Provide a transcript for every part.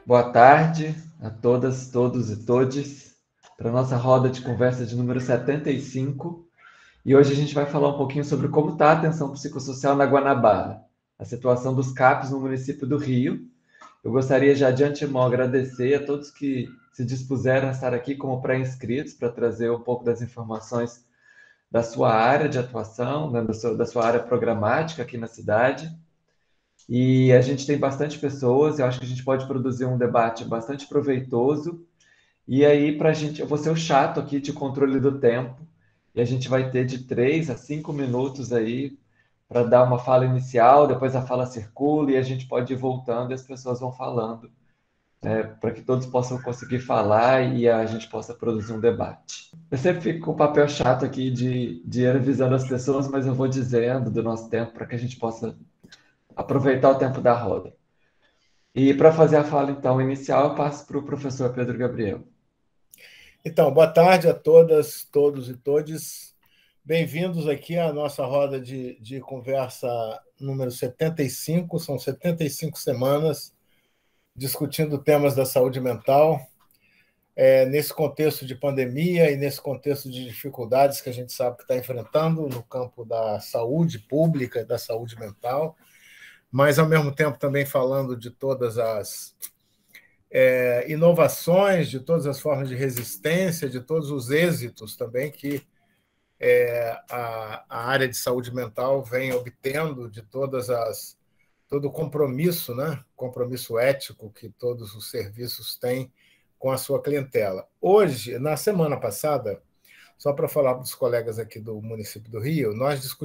Boa tarde a todas, todos e todes para a nossa roda de conversa de número 75. E hoje a gente vai falar um pouquinho sobre como está a atenção psicossocial na Guanabara, a situação dos CAPs no município do Rio. Eu gostaria já de antemão agradecer a todos que se dispuseram a estar aqui como pré-inscritos para trazer um pouco das informações da sua área de atuação, né, da sua área programática aqui na cidade. E a gente tem bastante pessoas, eu acho que a gente pode produzir um debate bastante proveitoso. E aí, para a gente, eu vou ser o chato aqui de controle do tempo, e a gente vai ter de 3 a 5 minutos aí para dar uma fala inicial, depois a fala circula e a gente pode ir voltando e as pessoas vão falando, né, para que todos possam conseguir falar e a gente possa produzir um debate. Eu sempre fico com o papel chato aqui de ir avisando as pessoas, mas eu vou dizendo do nosso tempo para que a gente possa aproveitar o tempo da roda. E para fazer a fala, então, inicial, eu passo para o professor Pedro Gabriel. Então, boa tarde a todas, todos e todes. Bem-vindos aqui à nossa roda de conversa número 75. São 75 semanas discutindo temas da saúde mental, nesse contexto de pandemia e nesse contexto de dificuldades que a gente sabe que está enfrentando no campo da saúde pública, da saúde mental, mas, ao mesmo tempo, também falando de todas as inovações, de todas as formas de resistência, de todos os êxitos também que a área de saúde mental vem obtendo, de todo o compromisso, né? Compromisso ético que todos os serviços têm com a sua clientela. Hoje, na semana passada, só para falar para os colegas aqui do município do Rio, nós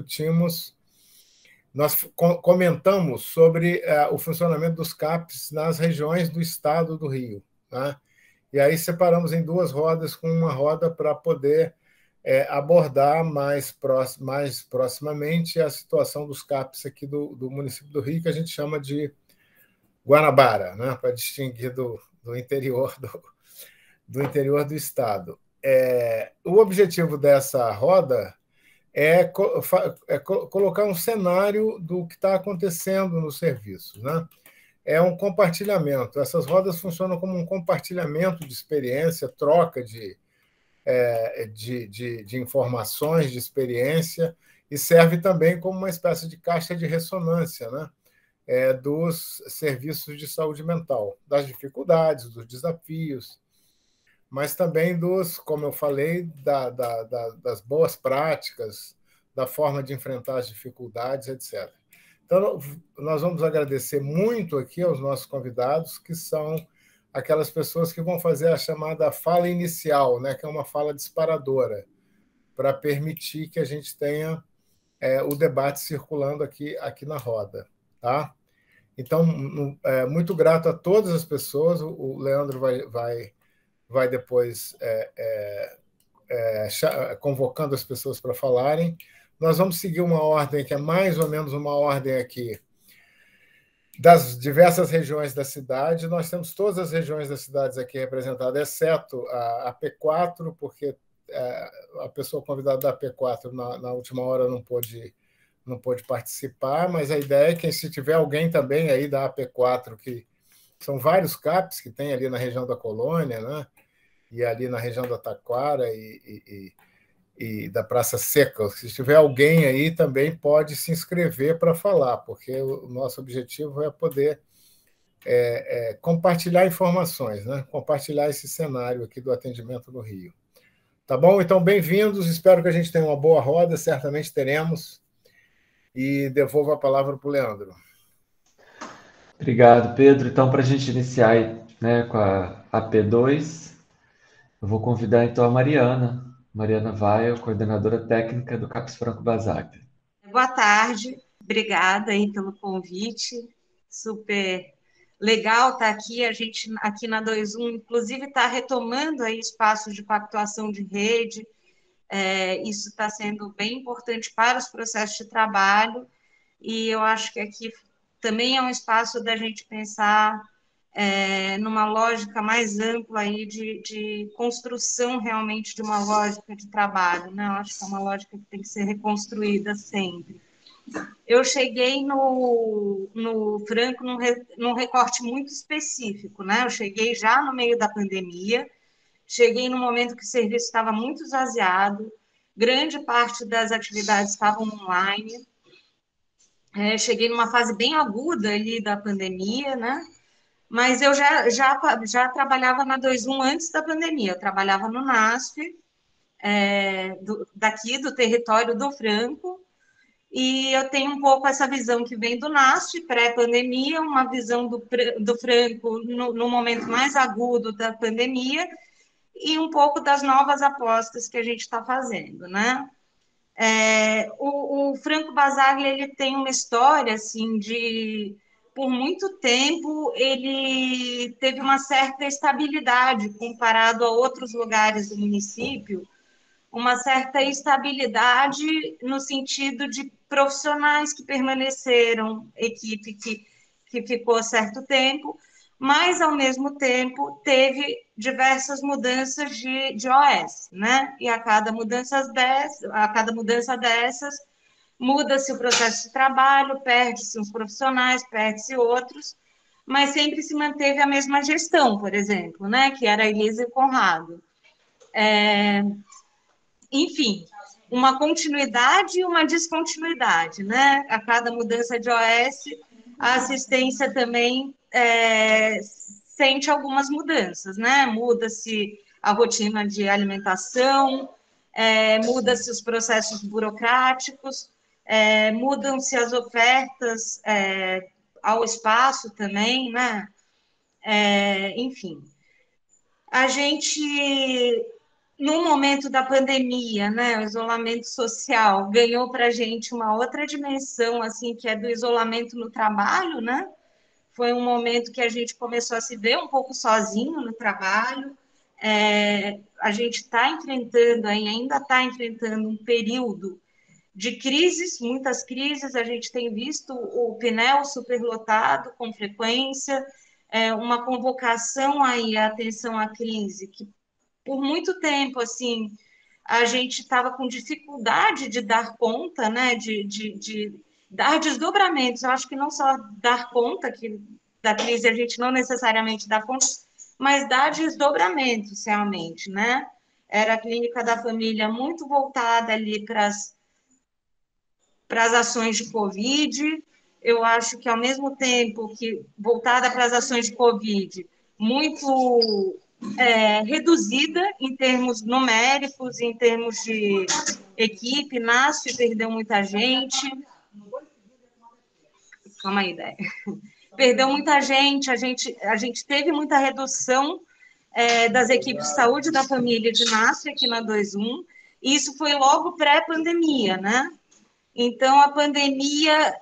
comentamos sobre o funcionamento dos CAPs nas regiões do estado do Rio, né? E aí separamos em duas rodas, com uma roda para poder abordar mais proximamente a situação dos CAPs aqui do município do Rio, que a gente chama de Guanabara, né? Para distinguir do interior do interior do estado. O objetivo dessa roda é colocar um cenário do que está acontecendo nos serviços, né? É um compartilhamento. Essas rodas funcionam como um compartilhamento de experiência, troca de informações, de experiência, e serve também como uma espécie de caixa de ressonância, né? Dos serviços de saúde mental, das dificuldades, dos desafios, mas também como eu falei, das boas práticas, da forma de enfrentar as dificuldades, etc. Então, nós vamos agradecer muito aqui aos nossos convidados, que são aquelas pessoas que vão fazer a chamada fala inicial, né, que é uma fala disparadora, para permitir que a gente tenha o debate circulando aqui na roda. Tá? Então, muito grato a todas as pessoas. O Leandro vai depois convocando as pessoas para falarem. Nós vamos seguir uma ordem que é mais ou menos uma ordem aqui das diversas regiões da cidade. Nós temos todas as regiões das cidades aqui representadas, exceto a P4, porque a pessoa convidada da P4 na última hora não pôde participar, mas a ideia é que, se tiver alguém também aí da AP4, que são vários CAPs que tem ali na região da Colônia, né? E ali na região da Taquara e da Praça Seca. Se tiver alguém aí, também pode se inscrever para falar, porque o nosso objetivo é poder compartilhar informações, né? Compartilhar esse cenário aqui do atendimento no Rio. Tá bom? Então, bem-vindos. Espero que a gente tenha uma boa roda, certamente teremos. E devolvo a palavra para o Leandro. Obrigado, Pedro. Então, para a gente iniciar, né, com a P2, eu vou convidar então a Mariana Vaio, coordenadora técnica do CAPS Franco Basaglia. Boa tarde, obrigada aí pelo convite, super legal estar aqui. A gente aqui na 21, inclusive, está retomando aí espaços de pactuação de rede. Isso está sendo bem importante para os processos de trabalho, e eu acho que aqui também é um espaço da gente pensar numa lógica mais ampla aí de construção realmente de uma lógica de trabalho, né? Eu acho que é uma lógica que tem que ser reconstruída sempre. eu cheguei no Franco num recorte muito específico, né? Eu cheguei já no meio da pandemia, cheguei no momento que o serviço estava muito esvaziado, grande parte das atividades estavam online. Cheguei numa fase bem aguda ali da pandemia, né? Mas eu já trabalhava na 21 antes da pandemia. Eu trabalhava no NASF, daqui do território do Franco, e eu tenho um pouco essa visão que vem do NASF, pré-pandemia, uma visão do Franco no momento mais agudo da pandemia, e um pouco das novas apostas que a gente está fazendo, né? O Franco Basaglia, ele tem uma história, assim, por muito tempo, ele teve uma certa estabilidade comparado a outros lugares do município, uma certa estabilidade no sentido de profissionais que permaneceram, equipe que ficou certo tempo, mas, ao mesmo tempo, teve diversas mudanças de OS, né? E a cada mudança dessas, muda-se o processo de trabalho, perde-se uns profissionais, perde-se outros, mas sempre se manteve a mesma gestão, por exemplo, né? Que era a Elisa e o Conrado. Enfim, uma continuidade e uma descontinuidade, né? A cada mudança de OS, a assistência também sente algumas mudanças, né? Muda-se a rotina de alimentação, muda-se os processos burocráticos, mudam-se as ofertas ao espaço também, né? Enfim, a gente no momento da pandemia, né, o isolamento social ganhou para a gente uma outra dimensão, assim, que é do isolamento no trabalho, né? Foi um momento que a gente começou a se ver um pouco sozinho no trabalho. A gente está enfrentando, ainda está enfrentando um período de crises, muitas crises. A gente tem visto o Pinel superlotado com frequência, uma convocação aí à atenção à crise que por muito tempo, assim, a gente estava com dificuldade de dar conta, né, de dar desdobramentos. Eu acho que não só dar conta que da crise a gente não necessariamente dá conta, mas dar desdobramentos realmente, né? Era a clínica da família muito voltada ali para as ações de Covid. Eu acho que, ao mesmo tempo que voltada para as ações de Covid, muito reduzida em termos numéricos, em termos de equipe. NASF perdeu muita gente. Calma aí, Dé. Perdeu muita gente, a gente teve muita redução das equipes de saúde da família de NASF aqui na 21, e isso foi logo pré-pandemia, né? Então, a pandemia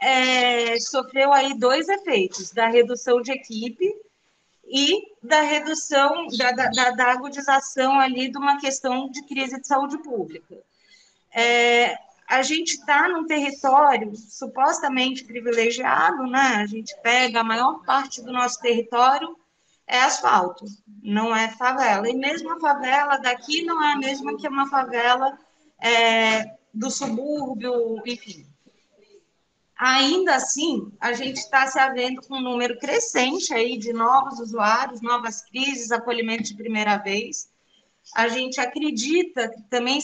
sofreu aí dois efeitos, da redução de equipe e da redução, da agudização ali de uma questão de crise de saúde pública. A gente está num território supostamente privilegiado, né? A gente pega a maior parte do nosso território é asfalto, não é favela. E mesmo a favela daqui não é a mesma que uma favela do subúrbio, enfim. Ainda assim, a gente está se havendo com um número crescente aí de novos usuários, novas crises, acolhimento de primeira vez. A gente acredita que também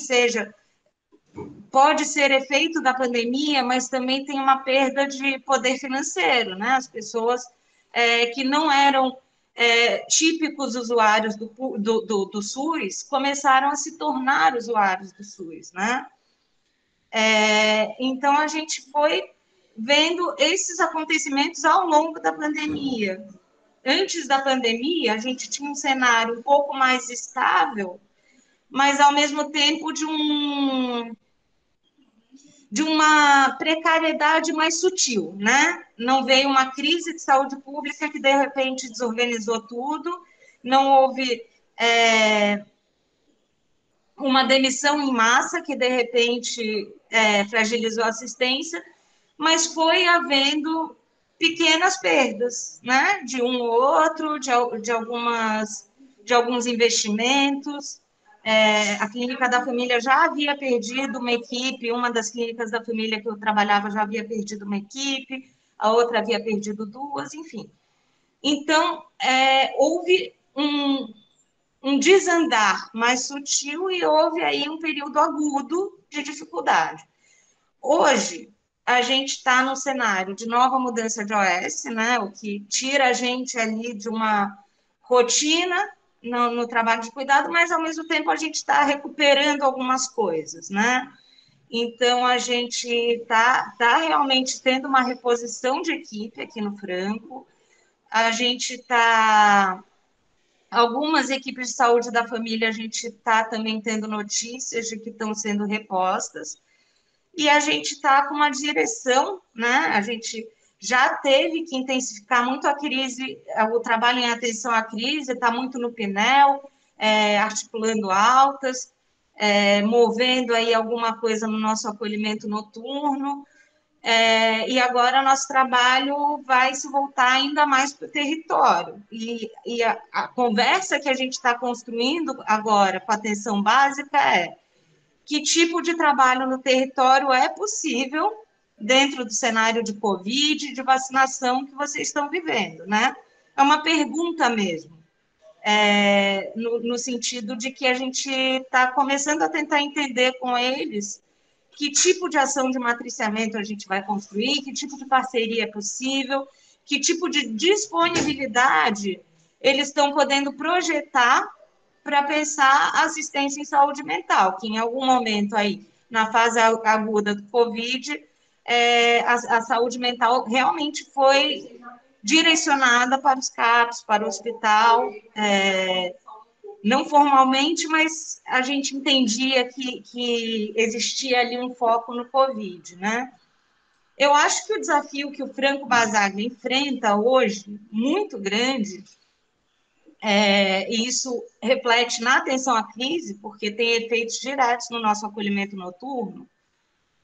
pode ser efeito da pandemia, mas também tem uma perda de poder financeiro, né? As pessoas que não eram típicos usuários do SUS começaram a se tornar usuários do SUS, né? Então, a gente foi vendo esses acontecimentos ao longo da pandemia. Antes da pandemia, a gente tinha um cenário um pouco mais estável, mas, ao mesmo tempo, de uma precariedade mais sutil, né? Não veio uma crise de saúde pública que, de repente, desorganizou tudo, não houve uma demissão em massa que, de repente, fragilizou a assistência, mas foi havendo pequenas perdas, né? De um ou outro, de alguns investimentos, A clínica da família já havia perdido uma equipe, uma das clínicas da família que eu trabalhava já havia perdido uma equipe, a outra havia perdido duas, enfim. Então, houve um desandar mais sutil e houve aí um período agudo de dificuldade. Hoje, a gente está no cenário de nova mudança de OS, né, o que tira a gente ali de uma rotina no trabalho de cuidado, mas, ao mesmo tempo, a gente está recuperando algumas coisas, né? Então, a gente está realmente tendo uma reposição de equipe aqui no Franco, a gente está... Algumas equipes de saúde da família, a gente está também tendo notícias de que estão sendo repostas, e a gente está com uma direção, né? A gente já teve que intensificar muito a crise, o trabalho em atenção à crise, está muito no PNEL, articulando altas, movendo aí alguma coisa no nosso acolhimento noturno, e agora nosso trabalho vai se voltar ainda mais para o território. E a conversa que a gente está construindo agora com a atenção básica é: que tipo de trabalho no território é possível dentro do cenário de Covid, de vacinação que vocês estão vivendo, né? É uma pergunta mesmo, no sentido de que a gente está começando a tentar entender com eles que tipo de ação de matriciamento a gente vai construir, que tipo de parceria é possível, que tipo de disponibilidade eles estão podendo projetar para pensar assistência em saúde mental, que em algum momento aí, na fase aguda do Covid, a saúde mental realmente foi direcionada para os CAPs, para o hospital, não formalmente, mas a gente entendia que existia ali um foco no Covid, né? Eu acho que o desafio que o Franco Basaglia enfrenta hoje, muito grande, e isso reflete na atenção à crise, porque tem efeitos diretos no nosso acolhimento noturno,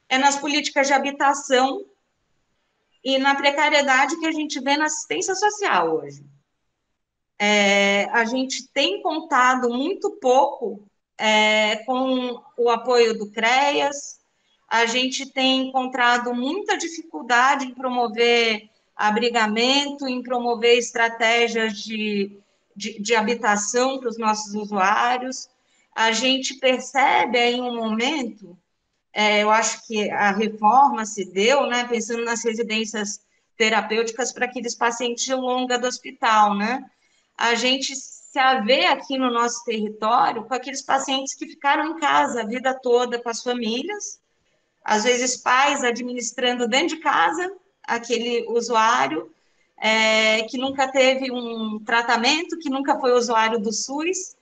é nas políticas de habitação e na precariedade que a gente vê na assistência social hoje. A gente tem contado muito pouco com o apoio do CREAS, a gente tem encontrado muita dificuldade em promover abrigamento, em promover estratégias de habitação para os nossos usuários. A gente percebe aí um momento, eu acho que a reforma se deu, né, pensando nas residências terapêuticas para aqueles pacientes de longa do hospital, né? A gente se vê aqui no nosso território com aqueles pacientes que ficaram em casa a vida toda com as famílias, às vezes pais administrando dentro de casa aquele usuário, que nunca teve um tratamento, que nunca foi usuário do SUS,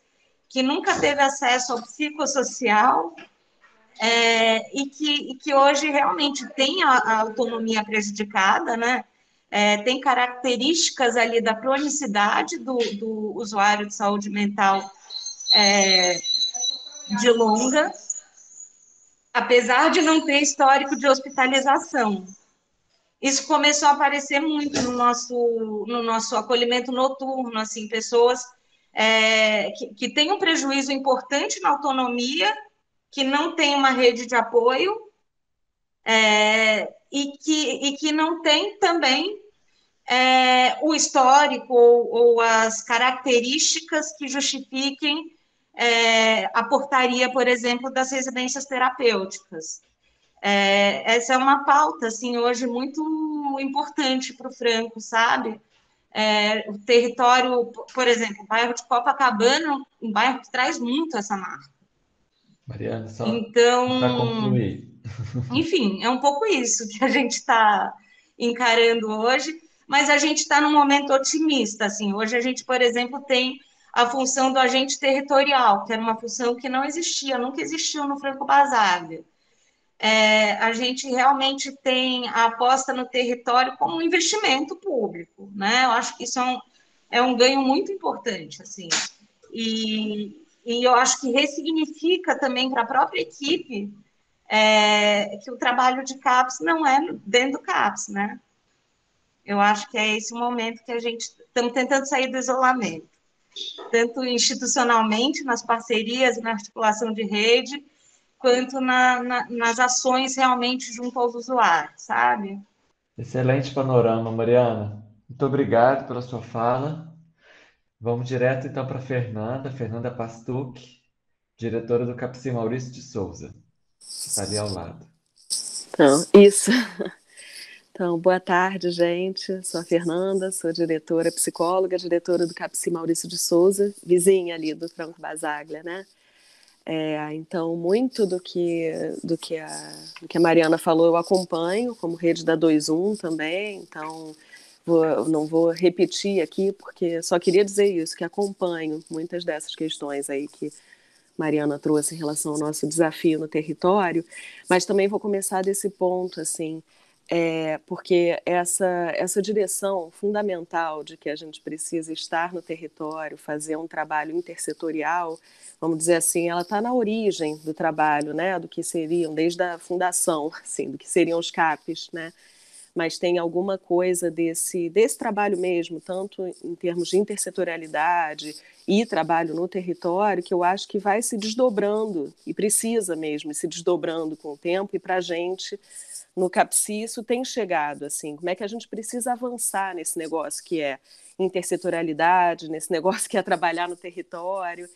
que nunca teve acesso ao psicossocial, e que hoje realmente tem a autonomia prejudicada, né? Tem características ali da cronicidade do usuário de saúde mental de longa, apesar de não ter histórico de hospitalização. Isso começou a aparecer muito no nosso acolhimento noturno, assim, pessoas que têm um prejuízo importante na autonomia, que não têm uma rede de apoio, e que não tem também o histórico ou as características que justifiquem a portaria, por exemplo, das residências terapêuticas. Essa é uma pauta, assim, hoje muito importante para o Franco, sabe? O território, por exemplo, o bairro de Copacabana, um bairro que traz muito essa marca. Mariana, só então, para concluir. Enfim, é um pouco isso que a gente está encarando hoje, mas a gente está num momento otimista, assim. Hoje a gente, por exemplo, tem a função do agente territorial, que era uma função que não existia, nunca existiu no Franco Basaglia. A gente realmente tem a aposta no território como um investimento público, né? Eu acho que isso é um ganho muito importante, assim. E eu acho que ressignifica também para a própria equipe que o trabalho de CAPS não é dentro do CAPS, né? Eu acho que é esse o momento que a gente estamos tentando sair do isolamento. tanto institucionalmente, nas parcerias, na articulação de rede, quanto nas ações realmente junto aos usuários, sabe? Excelente panorama, Mariana. Muito obrigado pela sua fala. Vamos direto então para Fernanda Pastuc, diretora do CAPCI Maurício de Souza, que está ali ao lado. Então, isso. Então, boa tarde, gente. Sou a Fernanda, sou diretora, psicóloga, diretora do CAPCI Maurício de Souza, vizinha ali do Franco Basaglia, né? Então, muito do que a Mariana falou eu acompanho, como rede da 2-1 também, então não vou repetir aqui, porque só queria dizer isso, que acompanho muitas dessas questões aí que Mariana trouxe em relação ao nosso desafio no território, mas também vou começar desse ponto, assim, porque essa direção fundamental de que a gente precisa estar no território, fazer um trabalho intersetorial, vamos dizer assim, ela está na origem do trabalho, né, do que seriam, desde a fundação, assim, do que seriam os CAPs, né, mas tem alguma coisa desse trabalho mesmo, tanto em termos de intersetorialidade e trabalho no território, que eu acho que vai se desdobrando, e precisa mesmo ir se desdobrando com o tempo, e para a gente, no CAPCI, isso tem chegado, assim, como é que a gente precisa avançar nesse negócio que é intersetorialidade, nesse negócio que é trabalhar no território.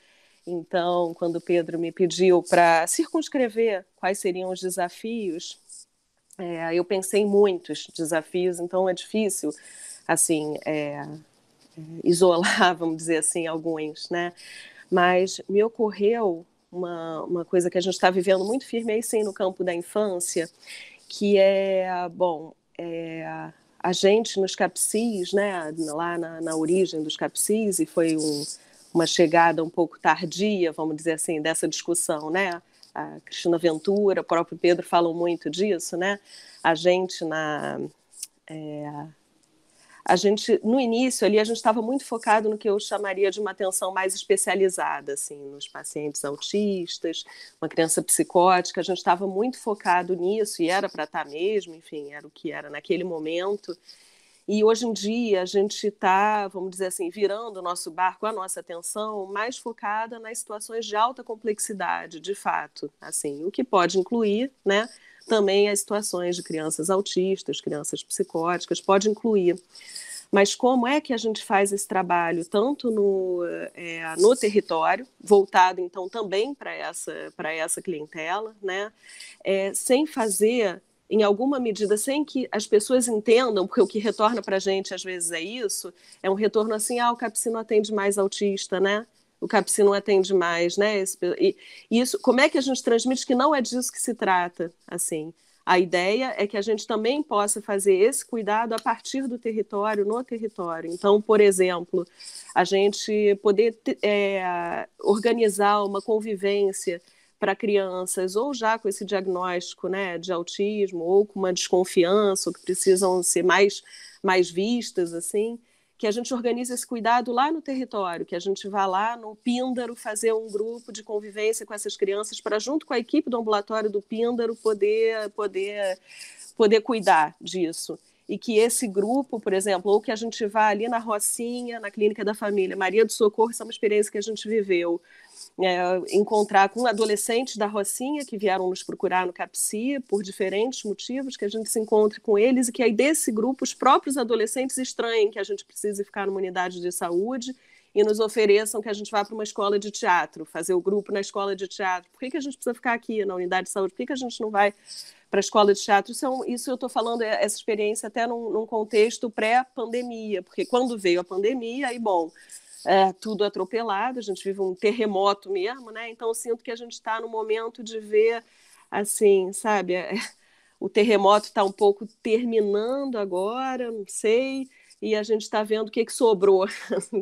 Então, quando o Pedro me pediu para circunscrever quais seriam os desafios, eu pensei em muitos desafios, então é difícil, assim, isolar, vamos dizer assim, alguns, né? Mas me ocorreu uma coisa que a gente está vivendo muito firme aí sim no campo da infância, que a gente nos CAPCIs, né, lá na origem dos CAPCIs, e foi uma chegada um pouco tardia, vamos dizer assim, dessa discussão, né? A Cristina Ventura, o próprio Pedro falam muito disso, né? A gente no início ali, a gente estava muito focado no que eu chamaria de uma atenção mais especializada, assim, nos pacientes autistas, uma criança psicótica, a gente estava muito focado nisso, e era para estar mesmo, enfim, era o que era naquele momento. E hoje em dia a gente está, vamos dizer assim, virando o nosso barco, a nossa atenção mais focada nas situações de alta complexidade, de fato, assim, o que pode incluir, né, também as situações de crianças autistas, crianças psicóticas, pode incluir. Mas como é que a gente faz esse trabalho, tanto no território, voltado então também para essa clientela, né, sem fazer, em alguma medida, sem que as pessoas entendam, porque o que retorna para a gente às vezes é isso, é um retorno assim, o CAPCI não atende mais autista, né? O CAPCI não atende mais, né? E isso, como é que a gente transmite que não é disso que se trata, assim? A ideia é que a gente também possa fazer esse cuidado a partir do território, no território. Então, por exemplo, a gente poder organizar uma convivência para crianças, ou já com esse diagnóstico, né, de autismo, ou com uma desconfiança, ou que precisam ser mais vistas, assim, que a gente organize esse cuidado lá no território, que a gente vá lá no Píndaro fazer um grupo de convivência com essas crianças para, junto com a equipe do ambulatório do Píndaro, poder cuidar disso. E que esse grupo, por exemplo, ou que a gente vá ali na Rocinha, na Clínica da Família Maria do Socorro, isso é uma experiência que a gente viveu, encontrar com adolescentes da Rocinha que vieram nos procurar no CAPCI por diferentes motivos, que a gente se encontre com eles e que aí desse grupo os próprios adolescentes estranhem que a gente precise ficar numa unidade de saúde e nos ofereçam que a gente vá para uma escola de teatro, fazer o grupo na escola de teatro. Por que a gente precisa ficar aqui na unidade de saúde? Por que a gente não vai para a escola de teatro? Isso eu estou falando, essa experiência até num contexto pré-pandemia, porque quando veio a pandemia, aí, tudo atropelado, a gente vive um terremoto mesmo, né? Então eu sinto que a gente está no momento de ver, assim, sabe, o terremoto está um pouco terminando agora, não sei, e a gente está vendo o que sobrou,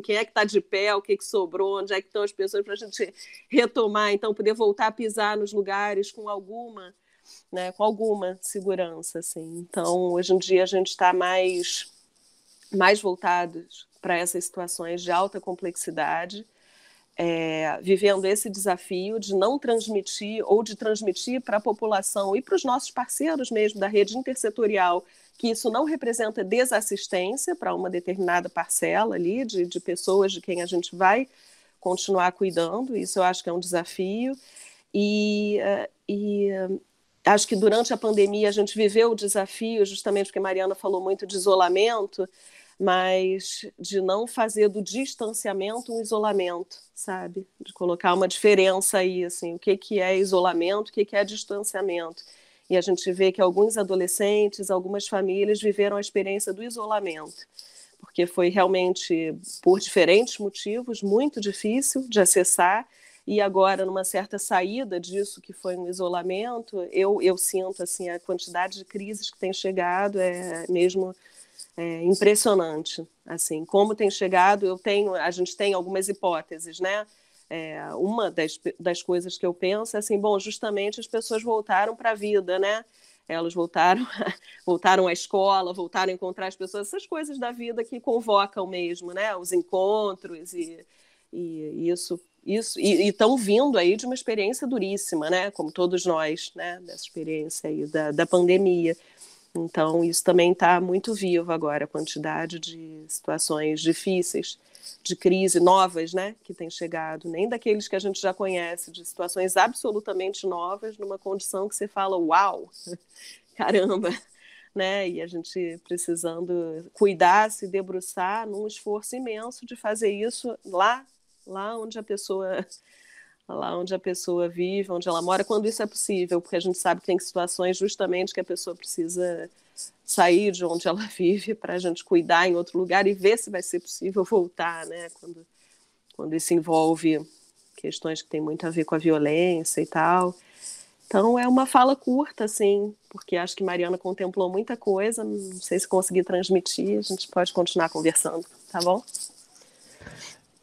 quem é que está de pé, o que sobrou, onde é que estão as pessoas para a gente retomar, então poder voltar a pisar nos lugares com alguma segurança, assim. Então hoje em dia a gente está mais voltados para essas situações de alta complexidade, vivendo esse desafio de não transmitir ou de transmitir para a população e para os nossos parceiros mesmo da rede intersetorial que isso não representa desassistência para uma determinada parcela ali de pessoas de quem a gente vai continuar cuidando. Isso eu acho que é um desafio. E acho que durante a pandemia a gente viveu o desafio, justamente porque a Mariana falou muito de isolamento, mas de não fazer do distanciamento um isolamento, sabe? De colocar uma diferença aí, assim, o que é isolamento, o que é distanciamento. E a gente vê que alguns adolescentes, algumas famílias viveram a experiência do isolamento, porque foi realmente, por diferentes motivos, muito difícil de acessar, e agora, numa certa saída disso, que foi um isolamento, eu sinto assim, a quantidade de crises que tem chegado é mesmo impressionante. Assim, como tem chegado, a gente tem algumas hipóteses, né? Uma das coisas que eu penso é assim, bom, justamente as pessoas voltaram para a vida, né? Elas voltaram à escola, voltaram a encontrar as pessoas, essas coisas da vida que convocam mesmo, né? Os encontros e isso e estão vindo aí de uma experiência duríssima, né? Como todos nós, né? Dessa experiência aí da pandemia. Então, isso também está muito vivo agora, a quantidade de situações difíceis, de crise novas, né, que tem chegado, nem daqueles que a gente já conhece, de situações absolutamente novas, numa condição que você fala, uau, caramba, né, e a gente precisando cuidar, se debruçar num esforço imenso de fazer isso lá onde a pessoa vive, onde ela mora, quando isso é possível, porque a gente sabe que tem situações justamente que a pessoa precisa sair de onde ela vive para a gente cuidar em outro lugar e ver se vai ser possível voltar, né? Quando isso envolve questões que têm muito a ver com a violência e tal. Então é uma fala curta, assim, porque acho que Mariana contemplou muita coisa, não sei se consegui transmitir, a gente pode continuar conversando, tá bom?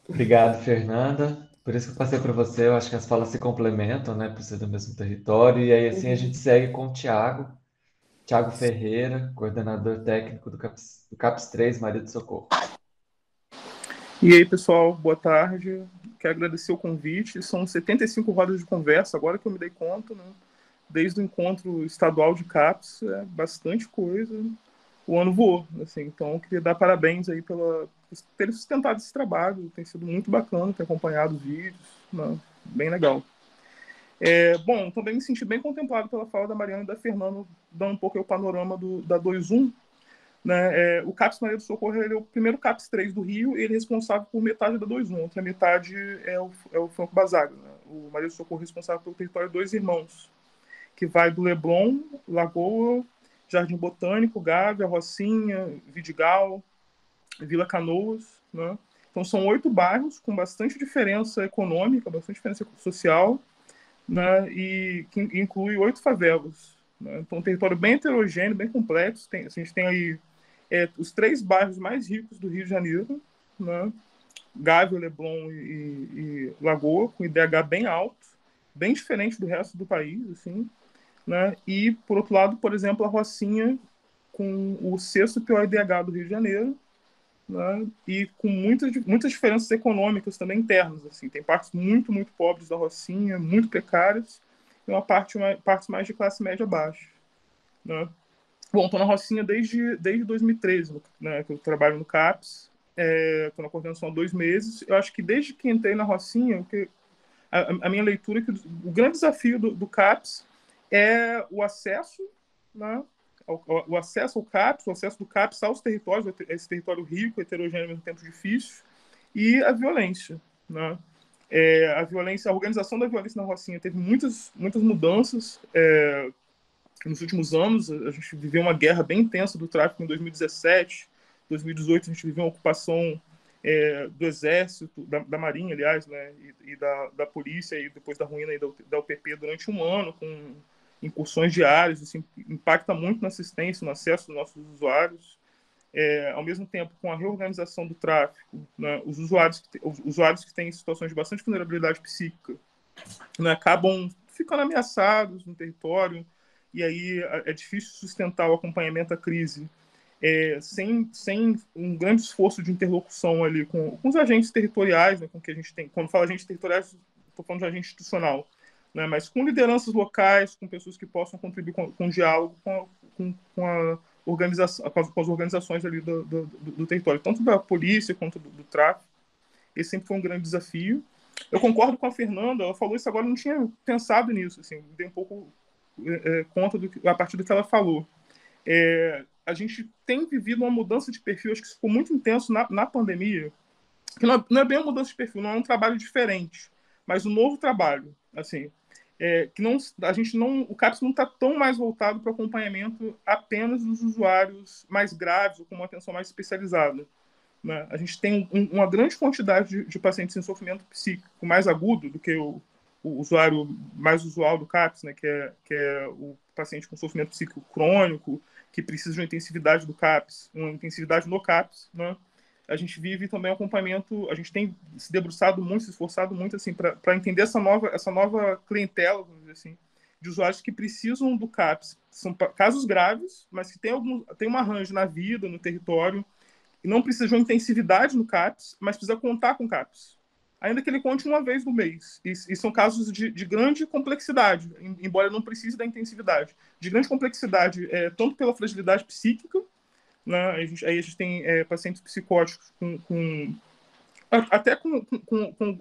Obrigado, Fernanda. Por isso que eu passei para você, eu acho que as falas se complementam, né, por ser do mesmo território, e aí assim a gente segue com o Tiago Ferreira, coordenador técnico do CAPS 3, Maria do Socorro. E aí, pessoal, boa tarde. Quero agradecer o convite. São 75 rodas de conversa, agora que eu me dei conta, né? Desde o encontro estadual de CAPS, é bastante coisa. O ano voou, assim, então eu queria dar parabéns aí por ter sustentado esse trabalho. Tem sido muito bacana ter acompanhado os vídeos, né? Bem legal. Bom, também me senti bem contemplado pela fala da Mariana e da Fernanda, dando um pouco o panorama da 2.1. Né? O CAPS Maria do Socorro ele é o primeiro CAPS 3 do Rio e ele é responsável por metade da 2.1, a outra metade é o Franco Basaglia. Né? O Maria do Socorro é responsável pelo território Dois Irmãos, que vai do Leblon, Lagoa, Jardim Botânico, Gávea, Rocinha, Vidigal, Vila Canoas. Né? Então são 8 bairros com bastante diferença econômica, bastante diferença social, né? E que inclui 8 favelas. Né? Então um território bem heterogêneo, bem complexo. A gente tem aí os 3 bairros mais ricos do Rio de Janeiro, né? Gávea, Leblon e Lagoa, com IDH bem alto, bem diferente do resto do país, assim, né? E, por outro lado, por exemplo, a Rocinha, com o 6º pior IDH do Rio de Janeiro, né? E com muitas diferenças econômicas também internas. Assim. Tem partes muito, muito pobres da Rocinha, muito precárias, e uma parte mais de classe média baixa. Né? Bom, estou na Rocinha desde 2013, né, que eu trabalho no CAPS. Estou na coordenação há 2 meses. Eu acho que desde que entrei na Rocinha, a minha leitura é que o grande desafio do CAPS é o acesso, né, o acesso ao CAPS, o acesso do CAPS aos territórios, esse território rico, heterogêneo, ao mesmo tempo difícil, e a violência. Né? A organização da violência na Rocinha teve muitas mudanças. Nos últimos anos, a gente viveu uma guerra bem intensa do tráfico em 2017, 2018 a gente viveu uma ocupação do Exército, da Marinha, aliás, né, e da Polícia, e depois da ruína da UPP durante um ano, com incursões diárias, assim, impacta muito na assistência, no acesso dos nossos usuários. Ao mesmo tempo, com a reorganização do tráfico, né, os usuários que têm situações de bastante vulnerabilidade psíquica, né, acabam ficando ameaçados no território, e aí é difícil sustentar o acompanhamento à crise sem um grande esforço de interlocução ali com os agentes territoriais, né, com que a gente tem. Quando falo agentes territoriais, estou falando de agente institucional, né, mas com lideranças locais, com pessoas que possam contribuir com diálogo com com as organizações ali do território, tanto da polícia quanto do tráfico. Esse sempre foi um grande desafio. Eu concordo com a Fernanda, ela falou isso agora, eu não tinha pensado nisso, assim, dei um pouco conta a partir do que ela falou. A gente tem vivido uma mudança de perfil, acho que isso ficou muito intenso na pandemia, que não é bem uma mudança de perfil, não é um trabalho diferente, mas um novo trabalho, assim, que não, o CAPS não está tão mais voltado para o acompanhamento apenas dos usuários mais graves ou com uma atenção mais especializada, né? A gente tem uma grande quantidade de pacientes em sofrimento psíquico mais agudo do que o usuário mais usual do CAPS, né, que é o paciente com sofrimento psíquico crônico, que precisa de uma intensividade do CAPS, uma intensividade no CAPS, né? A gente vive também acompanhamento, a gente tem se debruçado muito, se esforçado muito assim, para entender essa nova clientela, vamos dizer assim, de usuários que precisam do CAPS. São casos graves, mas que tem um arranjo na vida, no território, e não precisa de uma intensividade no CAPS, mas precisa contar com o CAPS. Ainda que ele conte uma vez no mês. E são casos de grande complexidade, embora não precise da intensividade. De grande complexidade, tanto pela fragilidade psíquica, né? Aí a gente tem pacientes psicóticos até com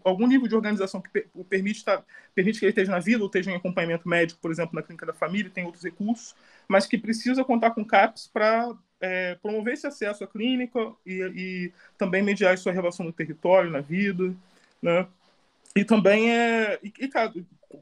algum nível de organização que permite que ele esteja na vida ou esteja em acompanhamento médico, por exemplo, na clínica da família, tem outros recursos, mas que precisa contar com CAPS para promover esse acesso à clínica e também mediar sua relação no território, na vida, né? E também,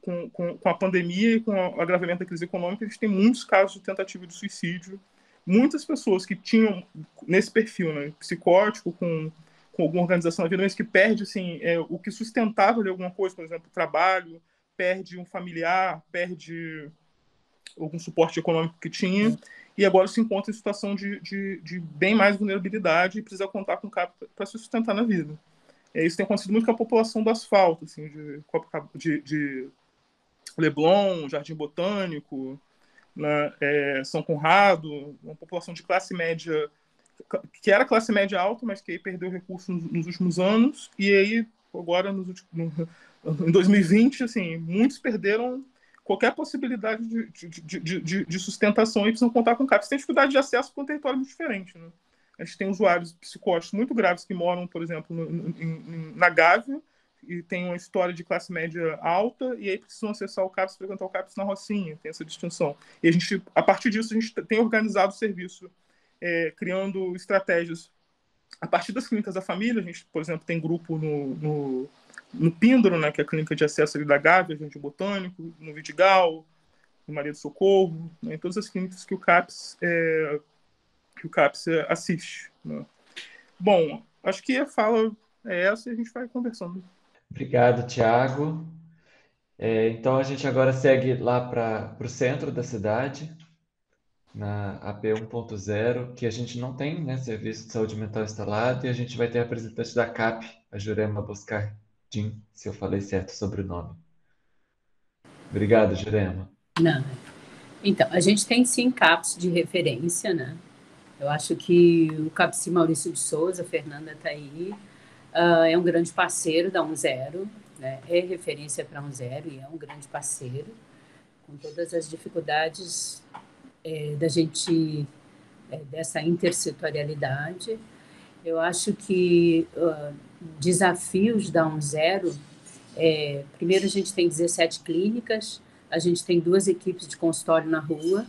com a pandemia e com o agravamento da crise econômica, a gente tem muitos casos de tentativa de suicídio. Muitas pessoas que tinham nesse perfil, né, psicótico, com alguma organização na vida, mas que perde assim, o que sustentava ali alguma coisa, por exemplo, trabalho, perde um familiar, perde algum suporte econômico que tinha, e agora se encontra em situação de bem mais vulnerabilidade e precisa contar com o CAP para se sustentar na vida. Isso tem acontecido muito com a população do asfalto, assim, de Leblon, Jardim Botânico, né, São Conrado, uma população de classe média, que era classe média alta, mas que aí perdeu recursos nos últimos anos, e aí, agora, em 2020, assim, muitos perderam qualquer possibilidade de sustentação e precisam contar com CAPS. Tem dificuldade de acesso porque é um território muito diferente, né? A gente tem usuários psicóticos muito graves que moram, por exemplo, na Gávea, e tem uma história de classe média alta, e aí precisam acessar o CAPS, frequentar o CAPS na Rocinha, tem essa distinção. E a partir disso, a gente tem organizado o serviço, criando estratégias. A partir das clínicas da família, a gente, por exemplo, tem grupo no Píndaro, né, que é a clínica de acesso ali da Gávea, Jardim Botânico, no Vidigal, no Maria do Socorro, né, em todas as clínicas que o CAPS assiste, né? Bom, acho que a fala é essa e a gente vai conversando. Obrigado, Tiago. Então a gente agora segue lá para o centro da cidade, na AP 1.0, que a gente não tem, né, serviço de saúde mental instalado, e a gente vai ter a representante da CAP, a Jurema Boscardin, se eu falei certo sobre o nome. Obrigado, Jurema. Não. Então, a gente tem sim CAPS de referência, né? Eu acho que o CAPS Maurício de Souza, a Fernanda está aí, é um grande parceiro da 1.0, né? É referência para 1.0 e é um grande parceiro, com todas as dificuldades da gente, dessa intersetorialidade. Eu acho que desafios da 1.0, primeiro a gente tem 17 clínicas, a gente tem 2 equipes de consultório na rua,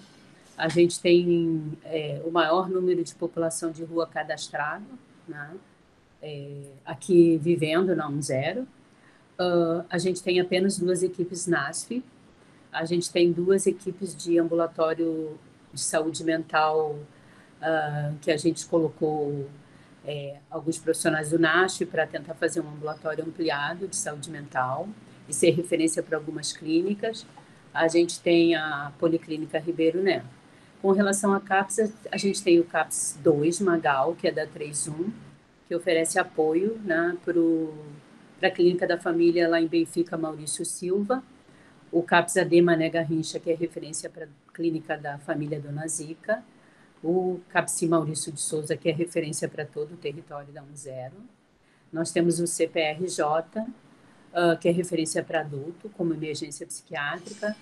a gente tem o maior número de população de rua cadastrado, né? Aqui vivendo na 1.0. A gente tem apenas 2 equipes NASF, a gente tem 2 equipes de ambulatório de saúde mental, que a gente colocou alguns profissionais do NASF para tentar fazer um ambulatório ampliado de saúde mental e ser referência para algumas clínicas. A gente tem a Policlínica Ribeiro Neto. Com relação a CAPS, a gente tem o CAPS 2 Magal, que é da 3.1, que oferece apoio, né, para a Clínica da Família lá em Benfica, Maurício Silva. O CAPS AD Mané Garrincha, que é referência para a Clínica da Família Dona Zica. O CAPS Maurício de Souza, que é referência para todo o território da 1.0. Nós temos o CPRJ, que é referência para adulto, como emergência psiquiátrica.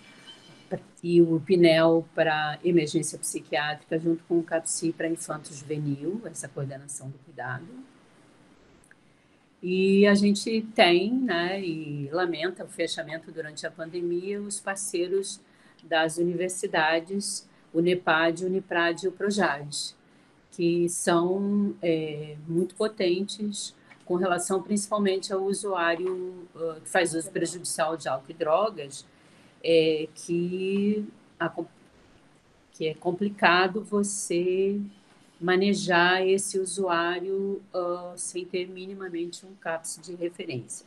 e o PNEL para emergência psiquiátrica, junto com o CAPSI para infanto-juvenil, essa coordenação do cuidado. E a gente tem, né, e lamenta o fechamento durante a pandemia, os parceiros das universidades, o NEPAD, o UNIPRAD e o PROJAD, que são muito potentes com relação principalmente ao usuário que faz uso prejudicial de álcool e drogas, que é complicado você manejar esse usuário sem ter minimamente um CAPS de referência.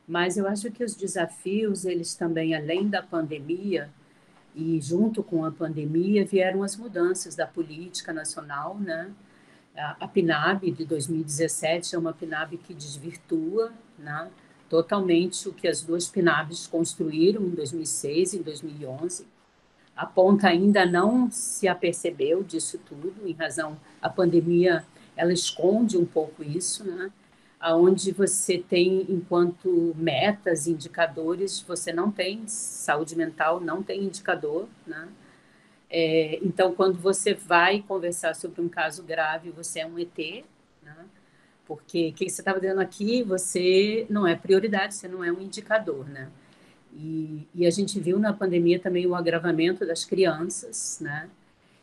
Mas eu acho que os desafios, eles também, além da pandemia, e junto com a pandemia, vieram as mudanças da política nacional, né? A PNAB de 2017 é uma PNAB que desvirtua, né, totalmente o que as duas PNABs construíram em 2006 e em 2011. A ponta ainda não se apercebeu disso tudo, em razão a pandemia, ela esconde um pouco isso, né? Onde você tem, enquanto metas, indicadores, você não tem saúde mental, não tem indicador, né? Então, quando você vai conversar sobre um caso grave, você é um ET, né? Porque o que você estava dizendo aqui, você não é prioridade, você não é um indicador, né? E a gente viu na pandemia também o agravamento das crianças, né?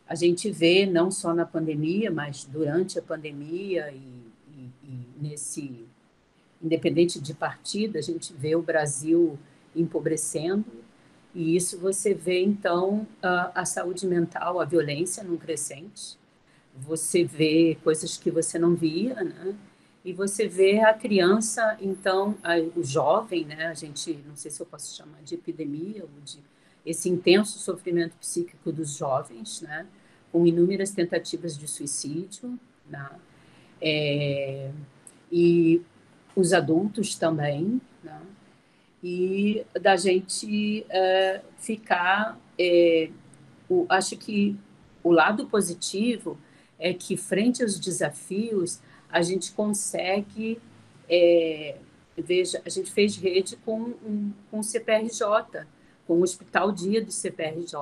A gente vê, não só na pandemia, mas durante a pandemia nesse, independente de partida, a gente vê o Brasil empobrecendo, e isso você vê, então, a saúde mental, a violência num crescente, você vê coisas que você não via, né? E você vê a criança, então, o jovem, né? A gente, não sei se eu posso chamar de epidemia, ou de esse intenso sofrimento psíquico dos jovens, né? Com inúmeras tentativas de suicídio, né? E os adultos também, né? E da gente ficar... acho que o lado positivo é que, frente aos desafios, a gente consegue... veja, a gente fez rede com o CPRJ, com o Hospital Dia do CPRJ,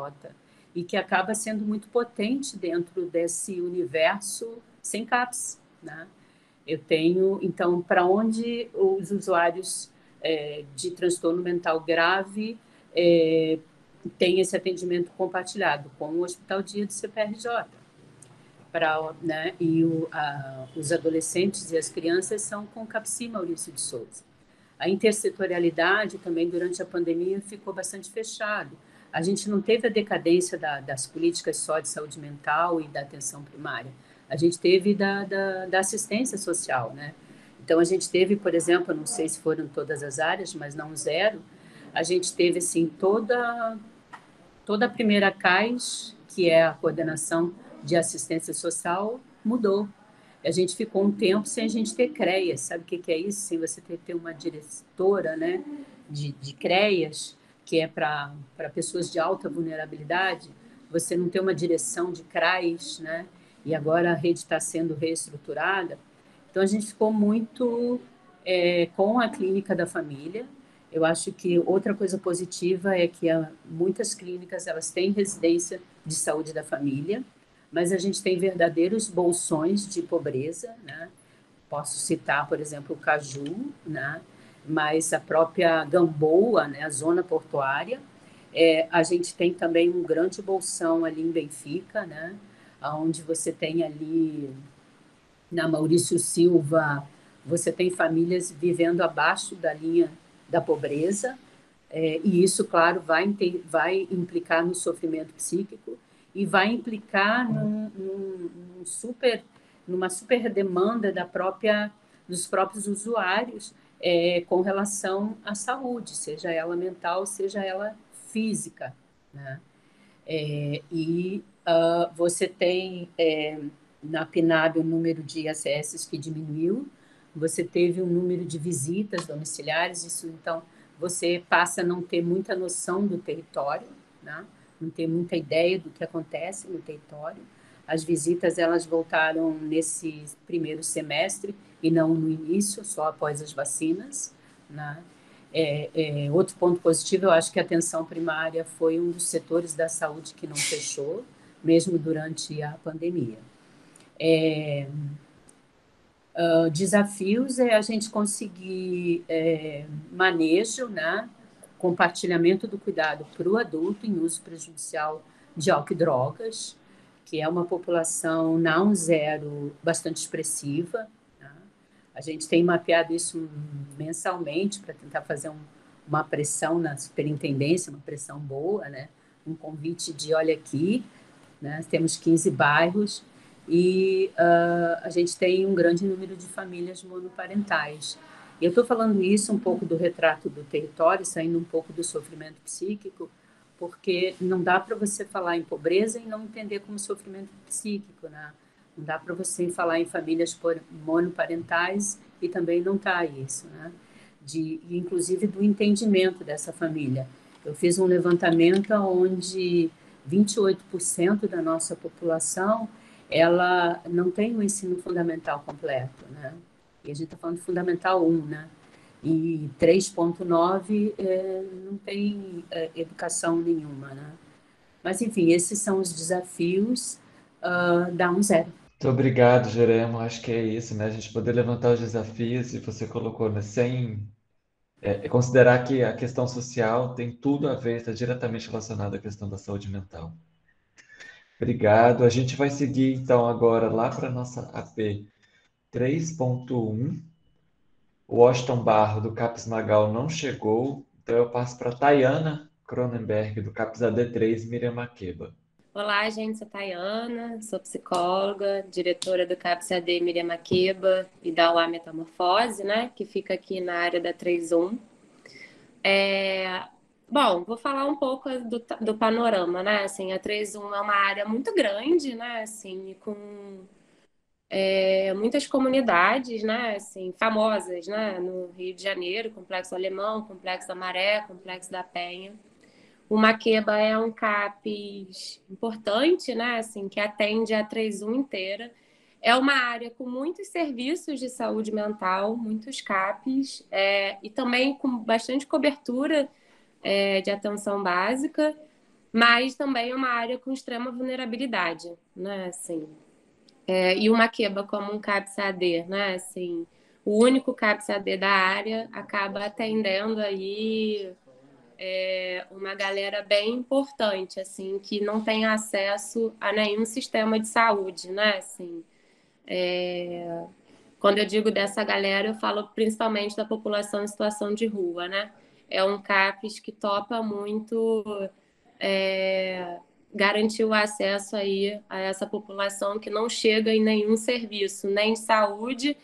e que acaba sendo muito potente dentro desse universo sem CAPS, né? Eu tenho, então, para onde os usuários de transtorno mental grave têm esse atendimento compartilhado com o Hospital Dia do CPRJ. Né, e os adolescentes e as crianças são com o CAPSI Maurício de Souza. A intersetorialidade também, durante a pandemia, ficou bastante fechado. A gente não teve a decadência das políticas só de saúde mental e da atenção primária. A gente teve da assistência social, né? Então, a gente teve, por exemplo, não sei se foram todas as áreas, mas não zero, a gente teve, assim, toda a primeira CAIS, que é a coordenação de assistência social, mudou. A gente ficou um tempo sem a gente ter CREAS. Sabe o que é isso? Sem você ter uma diretora, né, de CREAS, que é para pessoas de alta vulnerabilidade, você não ter uma direção de CRAS, né? E agora a rede está sendo reestruturada. Então, a gente ficou muito com a clínica da família. Eu acho que outra coisa positiva é que muitas clínicas elas têm residência de saúde da família, mas a gente tem verdadeiros bolsões de pobreza, né? Posso citar, por exemplo, o Caju, né? Mas a própria Gamboa, né? A zona portuária. A gente tem também um grande bolsão ali em Benfica, né? Onde você tem ali, na Maurício Silva, você tem famílias vivendo abaixo da linha da pobreza, e isso, claro, vai implicar no sofrimento psíquico e vai implicar numa super demanda dos próprios usuários com relação à saúde, seja ela mental, seja ela física, né? Você tem na PNAB o número de acessos que diminuiu, você teve um número de visitas domiciliares, isso, então, você passa a não ter muita noção do território, né? Não ter muita ideia do que acontece no território. As visitas, elas voltaram nesse primeiro semestre e não no início, só após as vacinas, né? Outro ponto positivo, eu acho que a atenção primária foi um dos setores da saúde que não fechou, mesmo durante a pandemia. Desafios é a gente conseguir manejo, né, compartilhamento do cuidado para o adulto em uso prejudicial de álcool e drogas, que é uma população não zero bastante expressiva. Né? A gente tem mapeado isso mensalmente para tentar fazer uma pressão na superintendência, uma pressão boa, né? Um convite de olha aqui, né? Temos 15 bairros e a gente tem um grande número de famílias monoparentais. Eu estou falando isso um pouco do retrato do território, saindo um pouco do sofrimento psíquico, porque não dá para você falar em pobreza e não entender como sofrimento psíquico, né? Não dá para você falar em famílias monoparentais e também não está isso, né? Inclusive do entendimento dessa família. Eu fiz um levantamento onde 28% da nossa população ela não tem o ensino fundamental completo, né? E a gente está falando de Fundamental 1, né? E 3,9% não tem educação nenhuma, né? Mas, enfim, esses são os desafios da 1-0. Muito obrigado, Jeremo. Acho que é isso, né? A gente poder levantar os desafios, e você colocou, né? Sem considerar que a questão social tem tudo a ver, está diretamente relacionada à questão da saúde mental. Obrigado. A gente vai seguir, então, agora lá para a nossa AP 3.1. O Washington Barro, do CAPES Magal, não chegou, então eu passo para a Tayana Cronenberg, do CAPES AD3, Miriam Makeba. Olá, gente, sou Tayana, sou psicóloga, diretora do CAPS AD Miriam Makeba e da UA Metamorfose, né, que fica aqui na área da 3.1. Bom, vou falar um pouco do panorama, né, assim, a 3.1 é uma área muito grande, né, assim, com muitas comunidades, né, assim, famosas, né, no Rio de Janeiro, Complexo Alemão, Complexo da Maré, Complexo da Penha. O Makeba é um CAPES importante, né, assim, que atende a 3.1 inteira. É uma área com muitos serviços de saúde mental, muitos CAPES, e também com bastante cobertura de atenção básica, mas também é uma área com extrema vulnerabilidade, né, assim. E o Makeba, como um CAPS AD, né, assim, o único CAPS AD da área, acaba atendendo aí uma galera bem importante, assim, que não tem acesso a nenhum sistema de saúde, né, assim. Quando eu digo dessa galera, eu falo principalmente da população em situação de rua, né. É um CAPS que topa muito garantir o acesso aí a essa população que não chega em nenhum serviço, nem de saúde,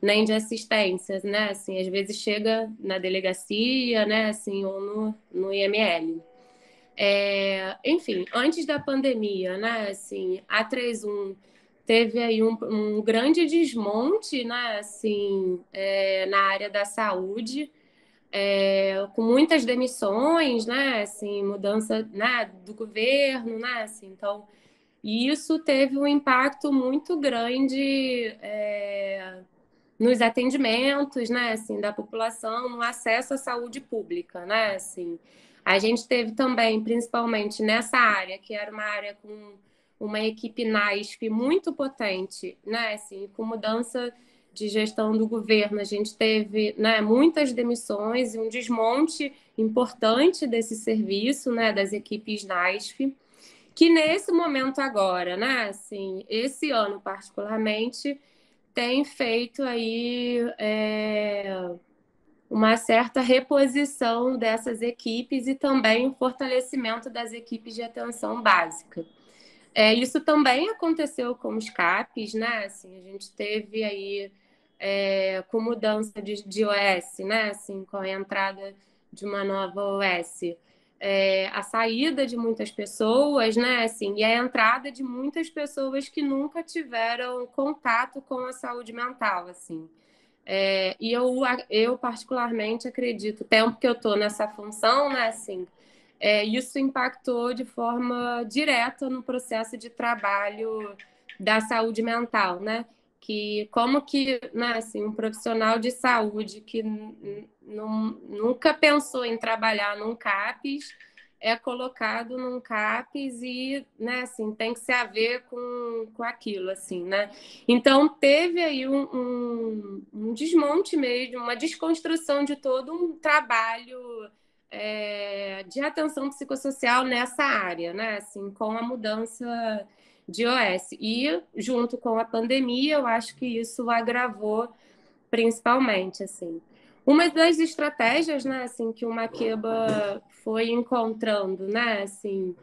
nem de assistência, né? Assim, às vezes chega na delegacia, né? Assim, ou no IML. Enfim, antes da pandemia, né? Assim, a 3.1 teve aí um grande desmonte, né? Assim, na área da saúde, com muitas demissões, né? Assim, mudança, né, do governo, né? Assim, então, isso teve um impacto muito grande nos atendimentos, né, assim, da população, no acesso à saúde pública, né, assim. A gente teve também, principalmente nessa área, que era uma área com uma equipe NASF muito potente, né, assim, com mudança de gestão do governo, a gente teve, né, muitas demissões e um desmonte importante desse serviço, né, das equipes NASF, que nesse momento agora, né, assim, esse ano particularmente, tem feito aí uma certa reposição dessas equipes e também o fortalecimento das equipes de atenção básica. Isso também aconteceu com os CAPs, né? Assim, a gente teve aí com mudança de OS, né? Assim, com a entrada de uma nova OS, a saída de muitas pessoas, né? Assim, e a entrada de muitas pessoas que nunca tiveram contato com a saúde mental, assim. E eu particularmente acredito, o tempo que eu estou nessa função, né? Assim, isso impactou de forma direta no processo de trabalho da saúde mental, né? que como que, né, assim, um profissional de saúde que nunca pensou em trabalhar num CAPES é colocado num CAPES e, né, assim, tem que se haver com aquilo, assim, né? Então, teve aí um desmonte mesmo, uma desconstrução de todo um trabalho de atenção psicossocial nessa área, né? Assim, com a mudança de OS. E, junto com a pandemia, eu acho que isso agravou principalmente, assim. Uma das estratégias, né, assim, que o Makeba foi encontrando, né, assim,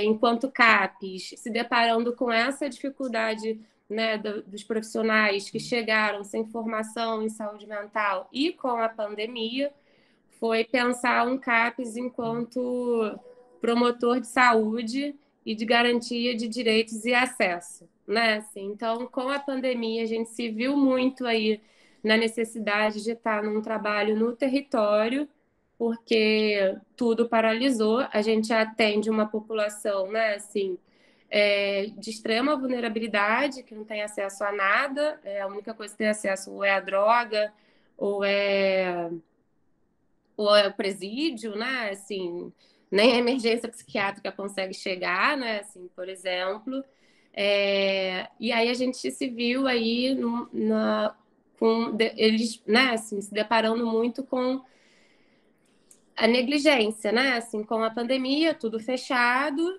enquanto CAPES, se deparando com essa dificuldade, né, dos profissionais que chegaram sem formação em saúde mental e com a pandemia, foi pensar um CAPES enquanto promotor de saúde e de garantia de direitos e acesso, né? Assim, então, com a pandemia, a gente se viu muito aí na necessidade de estar num trabalho no território, porque tudo paralisou. A gente atende uma população, né, assim, de extrema vulnerabilidade, que não tem acesso a nada, a única coisa que tem acesso ou é a droga, ou é o presídio, né, assim, nem a emergência psiquiátrica consegue chegar, né, assim, por exemplo. E aí a gente se viu aí eles, né, assim, se deparando muito com a negligência, né, assim, com a pandemia, tudo fechado,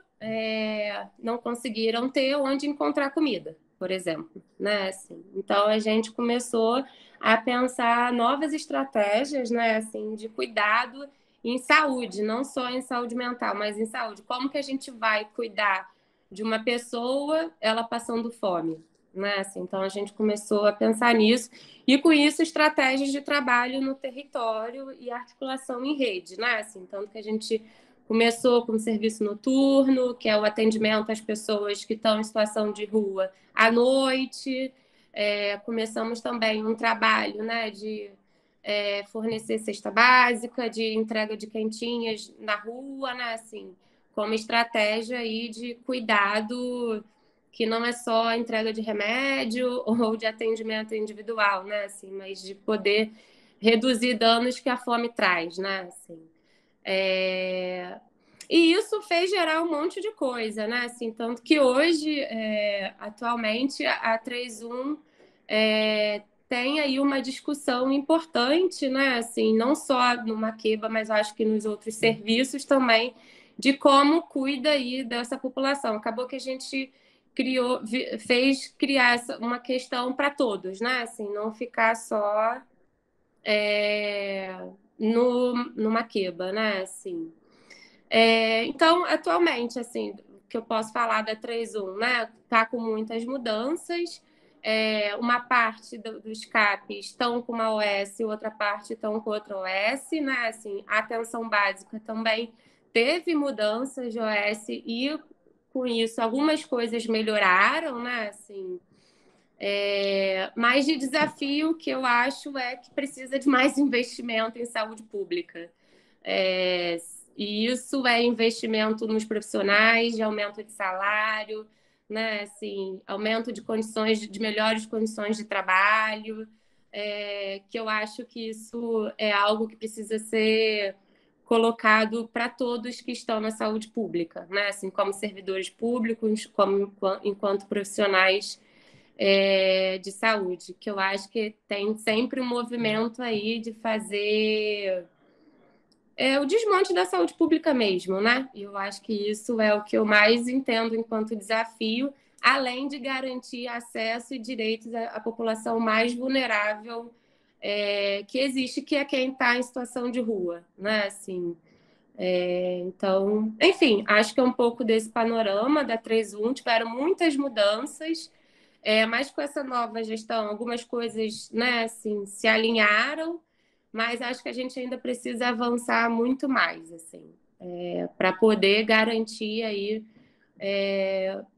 não conseguiram ter onde encontrar comida, por exemplo, né, assim. Então a gente começou a pensar novas estratégias, né, assim, de cuidado em saúde, não só em saúde mental, mas em saúde. Como que a gente vai cuidar de uma pessoa, ela passando fome, né? Assim, então a gente começou a pensar nisso e com isso estratégias de trabalho no território e articulação em rede, né? Assim, tanto que a gente começou com o serviço noturno, que é o atendimento às pessoas que estão em situação de rua à noite. Começamos também um trabalho, né, de fornecer cesta básica, de entrega de quentinhas na rua, né, assim, como estratégia aí de cuidado que não é só a entrega de remédio ou de atendimento individual, né, assim, mas de poder reduzir danos que a fome traz, né, assim. E isso fez gerar um monte de coisa, né, assim, tanto que hoje, atualmente, a 31 tem aí uma discussão importante, né, assim, não só no Makeba, mas acho que nos outros serviços também, de como cuida aí dessa população. Acabou que a gente fez criar uma questão para todos, né, assim, não ficar só no Makeba, né, assim. Então, atualmente, assim, que eu posso falar da 31, né, está com muitas mudanças. Uma parte dos CAPs estão com uma OS, outra parte estão com outra OS, né? Assim, a atenção básica também teve mudanças de OS e, com isso, algumas coisas melhoraram, né? Assim, mas de desafio que eu acho é que precisa de mais investimento em saúde pública. E isso é investimento nos profissionais, de aumento de salário, né? Assim, aumento de condições, de melhores condições de trabalho, que eu acho que isso é algo que precisa ser colocado para todos que estão na saúde pública, né? Assim, como servidores públicos, como enquanto profissionais de saúde, que eu acho que tem sempre um movimento aí de fazer o desmonte da saúde pública mesmo, né? E eu acho que isso é o que eu mais entendo enquanto desafio, além de garantir acesso e direitos à população mais vulnerável que existe, que é quem está em situação de rua, né? Assim, então, enfim, acho que é um pouco desse panorama da 31, tiveram muitas mudanças, mas com essa nova gestão, algumas coisas, né, assim, se alinharam, mas acho que a gente ainda precisa avançar muito mais, assim, para poder garantir aí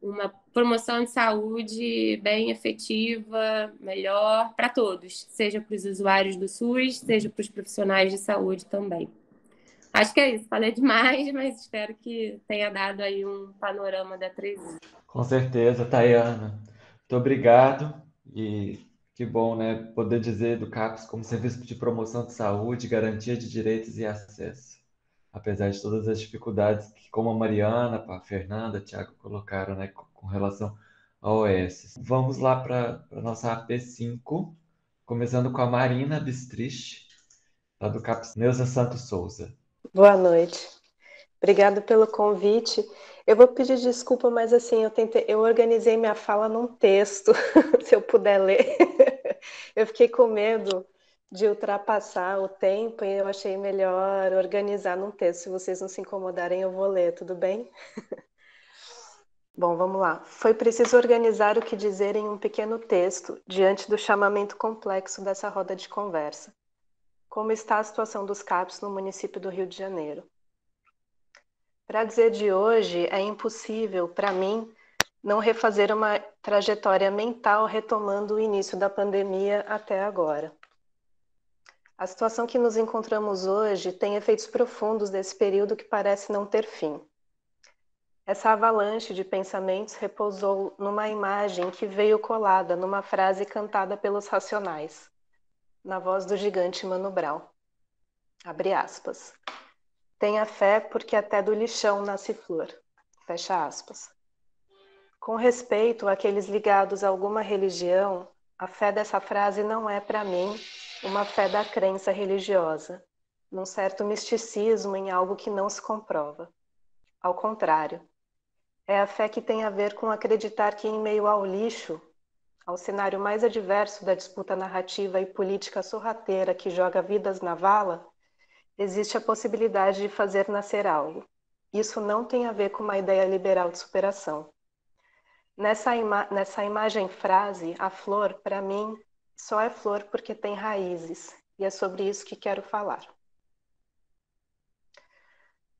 uma promoção de saúde bem efetiva, melhor para todos, seja para os usuários do SUS, seja para os profissionais de saúde também. Acho que é isso, falei demais, mas espero que tenha dado aí um panorama da 31. Com certeza, Tayana. Muito obrigado. E que bom, né, poder dizer do CAPS como serviço de promoção de saúde, garantia de direitos e acesso. Apesar de todas as dificuldades que, como a Mariana, a Fernanda, a Thiago colocaram, né, com relação ao OS. Vamos lá para a nossa AP5, começando com a Marina Bistrich, lá do CAPS Neuza Santos Souza. Boa noite. Obrigado pelo convite. Eu vou pedir desculpa, mas assim, eu organizei minha fala num texto, se eu puder ler. Eu fiquei com medo de ultrapassar o tempo e eu achei melhor organizar num texto. Se vocês não se incomodarem, eu vou ler, tudo bem? Bom, vamos lá. Foi preciso organizar o que dizer em um pequeno texto, diante do chamamento complexo dessa roda de conversa. Como está a situação dos CAPs no município do Rio de Janeiro? Para dizer de hoje, é impossível, para mim, não refazer uma trajetória mental retomando o início da pandemia até agora. A situação que nos encontramos hoje tem efeitos profundos desse período que parece não ter fim. Essa avalanche de pensamentos repousou numa imagem que veio colada numa frase cantada pelos Racionais, na voz do gigante Mano Brown. Abre aspas. Tenha fé porque até do lixão nasce flor. Fecha aspas. Com respeito àqueles ligados a alguma religião, a fé dessa frase não é, para mim, uma fé da crença religiosa, num certo misticismo em algo que não se comprova. Ao contrário, é a fé que tem a ver com acreditar que, em meio ao lixo, ao cenário mais adverso da disputa narrativa e política sorrateira que joga vidas na vala, existe a possibilidade de fazer nascer algo. Isso não tem a ver com uma ideia liberal de superação. Nessa imagem frase, a flor, para mim, só é flor porque tem raízes, e é sobre isso que quero falar.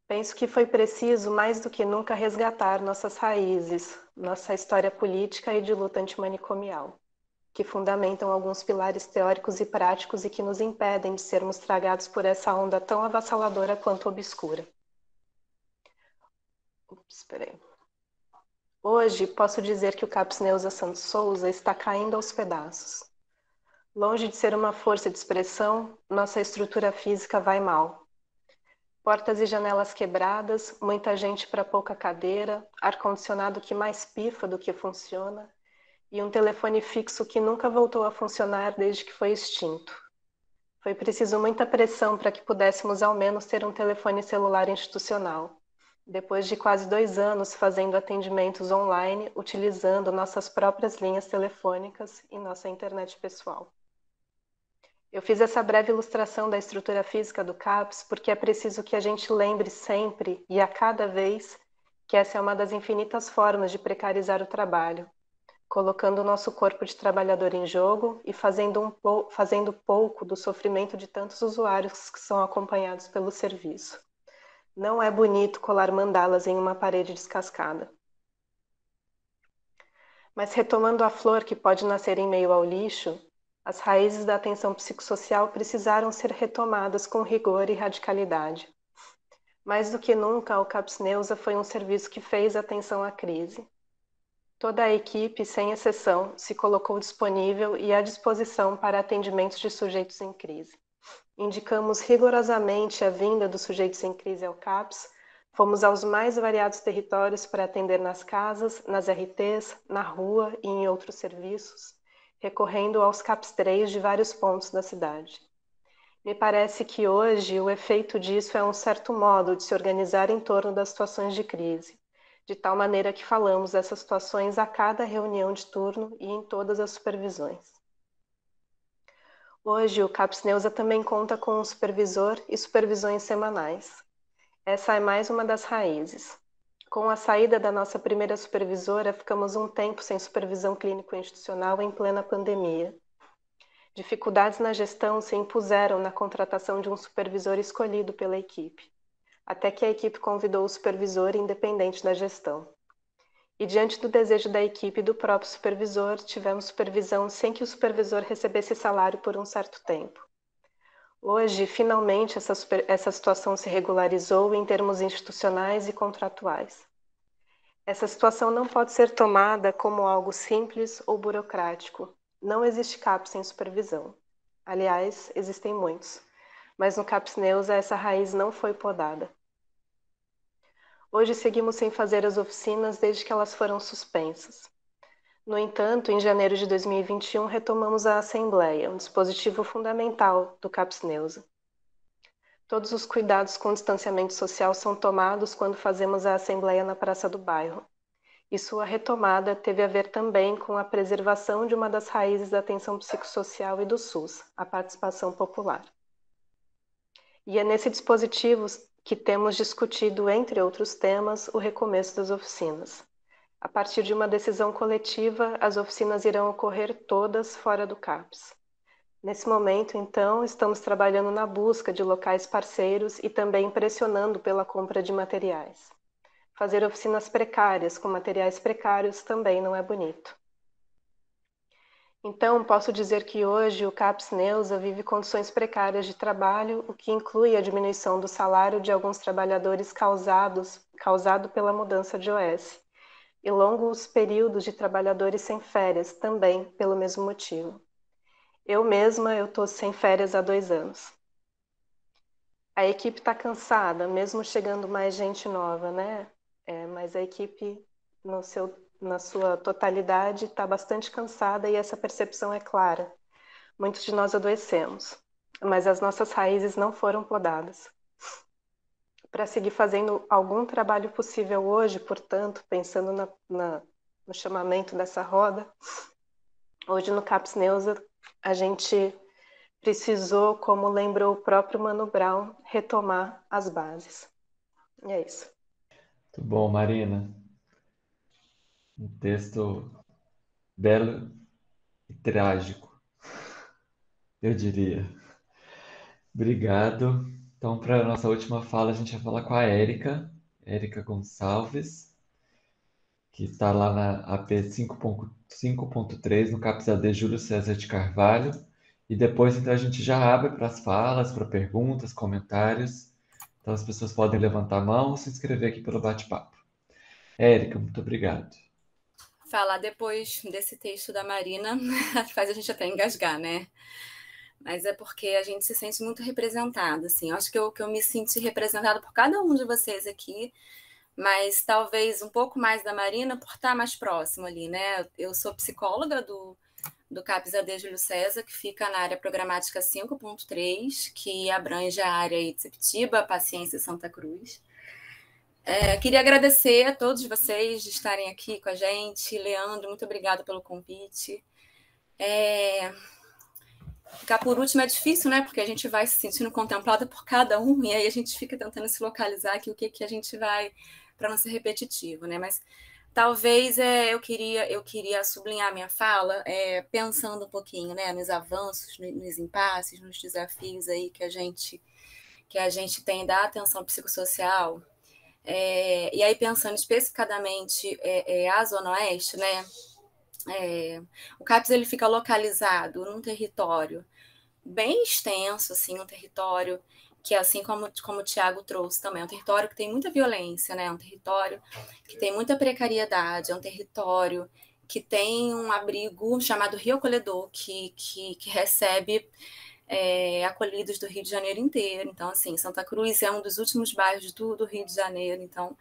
Penso que foi preciso, mais do que nunca, resgatar nossas raízes, nossa história política e de luta antimanicomial, que fundamentam alguns pilares teóricos e práticos e que nos impedem de sermos tragados por essa onda tão avassaladora quanto obscura. Hoje, posso dizer que o CAPS Neuza Santos Souza está caindo aos pedaços. Longe de ser uma força de expressão, nossa estrutura física vai mal. Portas e janelas quebradas, muita gente para pouca cadeira, ar-condicionado que mais pifa do que funciona, e um telefone fixo que nunca voltou a funcionar desde que foi extinto. Foi preciso muita pressão para que pudéssemos ao menos ter um telefone celular institucional, depois de quase 2 anos fazendo atendimentos online, utilizando nossas próprias linhas telefônicas e nossa internet pessoal. Eu fiz essa breve ilustração da estrutura física do CAPS porque é preciso que a gente lembre sempre e a cada vez que essa é uma das infinitas formas de precarizar o trabalho, colocando o nosso corpo de trabalhador em jogo e fazendo pouco do sofrimento de tantos usuários que são acompanhados pelo serviço. Não é bonito colar mandalas em uma parede descascada. Mas retomando a flor que pode nascer em meio ao lixo, as raízes da atenção psicossocial precisaram ser retomadas com rigor e radicalidade. Mais do que nunca, o CAPS Neuza foi um serviço que fez atenção à crise. Toda a equipe, sem exceção, se colocou disponível e à disposição para atendimentos de sujeitos em crise. Indicamos rigorosamente a vinda dos sujeitos em crise ao CAPS, fomos aos mais variados territórios para atender nas casas, nas RTs, na rua e em outros serviços, recorrendo aos CAPS 3 de vários pontos da cidade. Me parece que hoje o efeito disso é um certo modo de se organizar em torno das situações de crise, de tal maneira que falamos dessas situações a cada reunião de turno e em todas as supervisões. Hoje, o CAPS Neuza também conta com um supervisor e supervisões semanais. Essa é mais uma das raízes. Com a saída da nossa primeira supervisora, ficamos um tempo sem supervisão clínico-institucional em plena pandemia. Dificuldades na gestão se impuseram na contratação de um supervisor escolhido pela equipe, até que a equipe convidou o supervisor independente da gestão. E diante do desejo da equipe e do próprio supervisor, tivemos supervisão sem que o supervisor recebesse salário por um certo tempo. Hoje, finalmente, essa situação se regularizou em termos institucionais e contratuais. Essa situação não pode ser tomada como algo simples ou burocrático, Não existe CAPS sem supervisão. Aliás, existem muitos. Mas no CAPS Neusa essa raiz não foi podada. Hoje seguimos sem fazer as oficinas desde que elas foram suspensas. No entanto, em janeiro de 2021, retomamos a Assembleia, um dispositivo fundamental do CAPS Neusa. Todos os cuidados com distanciamento social são tomados quando fazemos a Assembleia na Praça do Bairro. E sua retomada teve a ver também com a preservação de uma das raízes da atenção psicossocial e do SUS, a participação popular. E é nesse dispositivo que temos discutido, entre outros temas, o recomeço das oficinas. A partir de uma decisão coletiva, as oficinas irão ocorrer todas fora do CAPS. Nesse momento, então, estamos trabalhando na busca de locais parceiros e também pressionando pela compra de materiais. Fazer oficinas precárias com materiais precários também não é bonito. Então, posso dizer que hoje o CAPS Neusa vive condições precárias de trabalho, o que inclui a diminuição do salário de alguns trabalhadores causado pela mudança de OS, e longos períodos de trabalhadores sem férias, também pelo mesmo motivo. Eu estou sem férias há 2 anos. A equipe está cansada, mesmo chegando mais gente nova, né? Mas a equipe, na sua totalidade, está bastante cansada e essa percepção é clara. Muitos de nós adoecemos, mas as nossas raízes não foram podadas. Para seguir fazendo algum trabalho possível hoje, portanto, pensando no chamamento dessa roda, hoje no CAPS Neusa, a gente precisou, como lembrou o próprio Mano Brown, retomar as bases. E é isso. Muito bom, Marina. Um texto belo e trágico, eu diria. Obrigado. Então, para a nossa última fala, a gente vai falar com a Érica Gonçalves, que está lá na AP 5.3, no CAPS AD Júlio César de Carvalho. E depois, então, a gente já abre para as falas, para perguntas, comentários. Então, as pessoas podem levantar a mão ou se inscrever aqui pelo bate-papo. Érica, muito obrigado. Falar depois desse texto da Marina faz a gente até engasgar, né? Mas é porque a gente se sente muito representado, assim. Eu acho que eu me senti representada por cada um de vocês aqui, mas talvez um pouco mais da Marina por estar mais próximo ali, né? Eu sou psicóloga do CAPS AD Júlio César, que fica na área programática 5.3, que abrange a área aí de Septiba, Paciência e Santa Cruz. Queria agradecer a todos vocês de estarem aqui com a gente. Leandro, muito obrigada pelo convite. Ficar por último é difícil, né? Porque a gente vai se sentindo contemplada por cada um, e aí a gente fica tentando se localizar aqui o que a gente vai, para não ser repetitivo, né? Mas talvez eu queria sublinhar minha fala pensando um pouquinho, né, nos avanços, nos impasses, nos desafios aí que a gente tem da atenção psicossocial. E aí pensando especificadamente a Zona Oeste, né? O CAPS ele fica localizado num território bem extenso, assim, um território que, assim como o Tiago trouxe também, é um território que tem muita violência, né? É um território que tem muita precariedade, é um território que tem um abrigo chamado Rio Acolhedor, que recebe acolhidos do Rio de Janeiro inteiro. Então, assim, Santa Cruz é um dos últimos bairros do Rio de Janeiro, então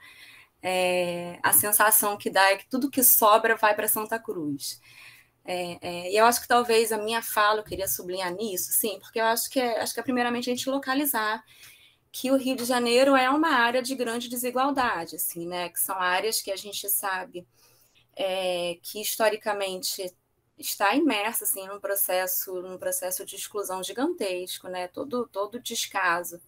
a sensação que dá é que tudo que sobra vai para Santa Cruz. E eu acho que talvez a minha fala, eu queria sublinhar nisso, sim, porque eu acho que é primeiramente a gente localizar que o Rio de Janeiro é uma área de grande desigualdade, assim, né? Que são áreas que a gente sabe que historicamente está imersa assim, num processo de exclusão gigantesco, né? Todo descaso,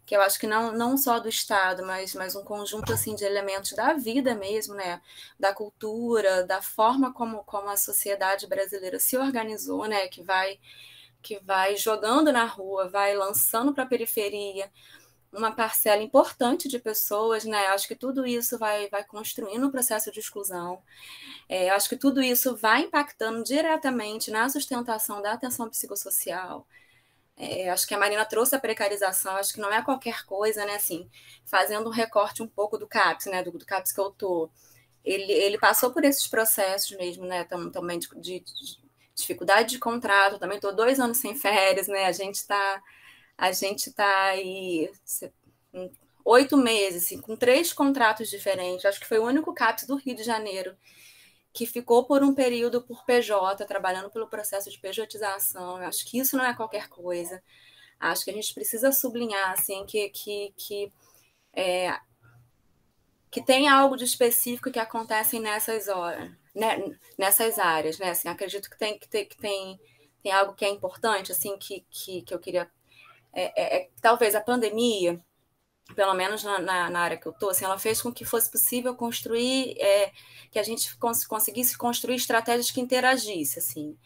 que eu acho que não só do Estado, mas um conjunto assim, de elementos da vida mesmo, né? Da cultura, da forma como a sociedade brasileira se organizou, né? Que vai jogando na rua, vai lançando para a periferia uma parcela importante de pessoas, né? Eu acho que tudo isso vai construindo um processo de exclusão. Eu acho que tudo isso vai impactando diretamente na sustentação da atenção psicossocial. Acho que a Marina trouxe a precarização, acho que não é qualquer coisa, né? Assim, fazendo um recorte um pouco do CAPS, né? Do CAPS que eu tô. Ele passou por esses processos mesmo, né? Também dificuldade de contrato, também estou 2 anos sem férias, né? A gente tá aí 8 meses, assim, com 3 contratos diferentes. Acho que foi o único CAPS do Rio de Janeiro que ficou por um período por PJ, trabalhando pelo processo de pejotização. Eu acho que isso não é qualquer coisa. Acho que a gente precisa sublinhar assim, que tem algo de específico que acontece nessas horas, né, nessas áreas. Né? Assim, acredito que tem algo que é importante, assim, que eu queria... talvez a pandemia, pelo menos na área que eu estou, assim, ela fez com que fosse possível construir, que a gente conseguisse construir estratégias que interagissem, assim.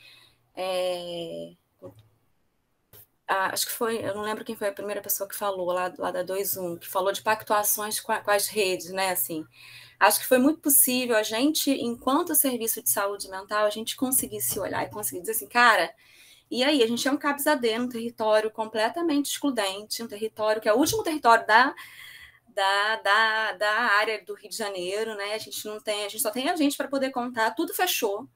Acho que foi, eu não lembro quem foi a primeira pessoa que falou, lá da 2.1, que falou de pactuações com as redes, né, assim. Acho que foi muito possível a gente, enquanto serviço de saúde mental, a gente conseguir se olhar e conseguir dizer assim, cara... E aí, a gente é um CAPS-AD, um território completamente excludente, um território que é o último território da área do Rio de Janeiro, né? A gente só tem a gente para poder contar, tudo fechou.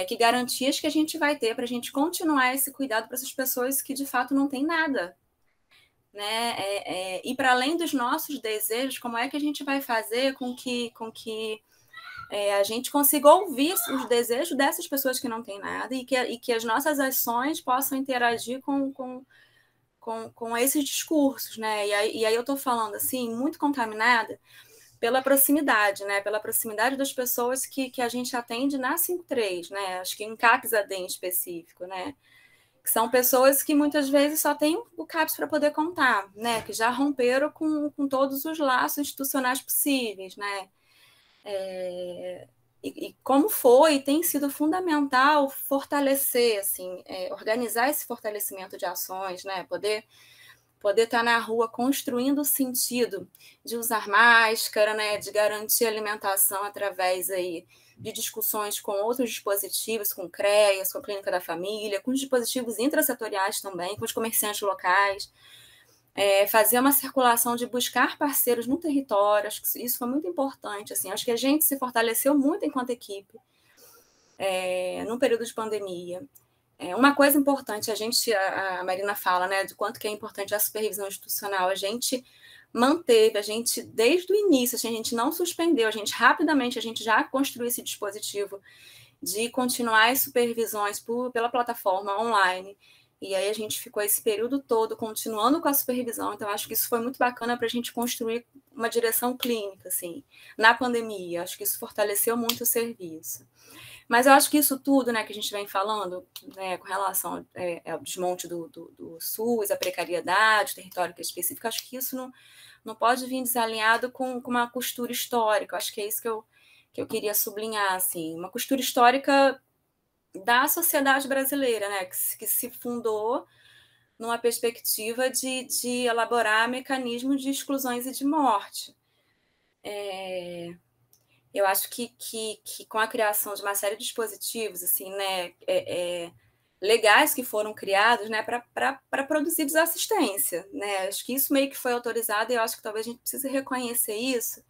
Que garantias que a gente vai ter para a gente continuar esse cuidado para essas pessoas que de fato não têm nada, né? E para além dos nossos desejos, como é que a gente vai fazer com que a gente consiga ouvir os desejos dessas pessoas que não têm nada e que as nossas ações possam interagir com esses discursos, né? E aí eu estou falando assim, muito contaminada pela proximidade, né? Pela proximidade das pessoas que a gente atende na 53, né? Acho que em CAPS-AD em específico, né? Que são pessoas que muitas vezes só têm o CAPS para poder contar, né? Que já romperam com todos os laços institucionais possíveis, né? E como tem sido fundamental fortalecer, assim, organizar esse fortalecimento de ações, né? Poder estar na rua construindo o sentido de usar máscara, né? De garantir alimentação através aí de discussões com outros dispositivos, com CREAS, com a Clínica da Família, com os dispositivos intrasetoriais também, com os comerciantes locais. Fazer uma circulação de buscar parceiros no território, acho que isso foi muito importante, assim, acho que a gente se fortaleceu muito enquanto equipe no período de pandemia. Uma coisa importante, a Marina fala, né, de quanto que é importante a supervisão institucional, a gente manteve, desde o início, assim, a gente não suspendeu, rapidamente, a gente já construiu esse dispositivo de continuar as supervisões pela plataforma online. E aí a gente ficou esse período todo continuando com a supervisão, então acho que isso foi muito bacana para a gente construir uma direção clínica, assim, na pandemia. Acho que isso fortaleceu muito o serviço. Mas eu acho que isso tudo, né, que a gente vem falando, né, com relação ao desmonte do SUS, a precariedade, o território que é específico, acho que isso não pode vir desalinhado com uma costura histórica. Acho que é isso que eu queria sublinhar, assim, uma costura histórica da sociedade brasileira, né, que se fundou numa perspectiva de elaborar mecanismos de exclusões e de morte. Eu acho que com a criação de uma série de dispositivos, assim, né, legais que foram criados, né, para produzir desassistência, né, acho que isso meio que foi autorizado e eu acho que talvez a gente precise reconhecer isso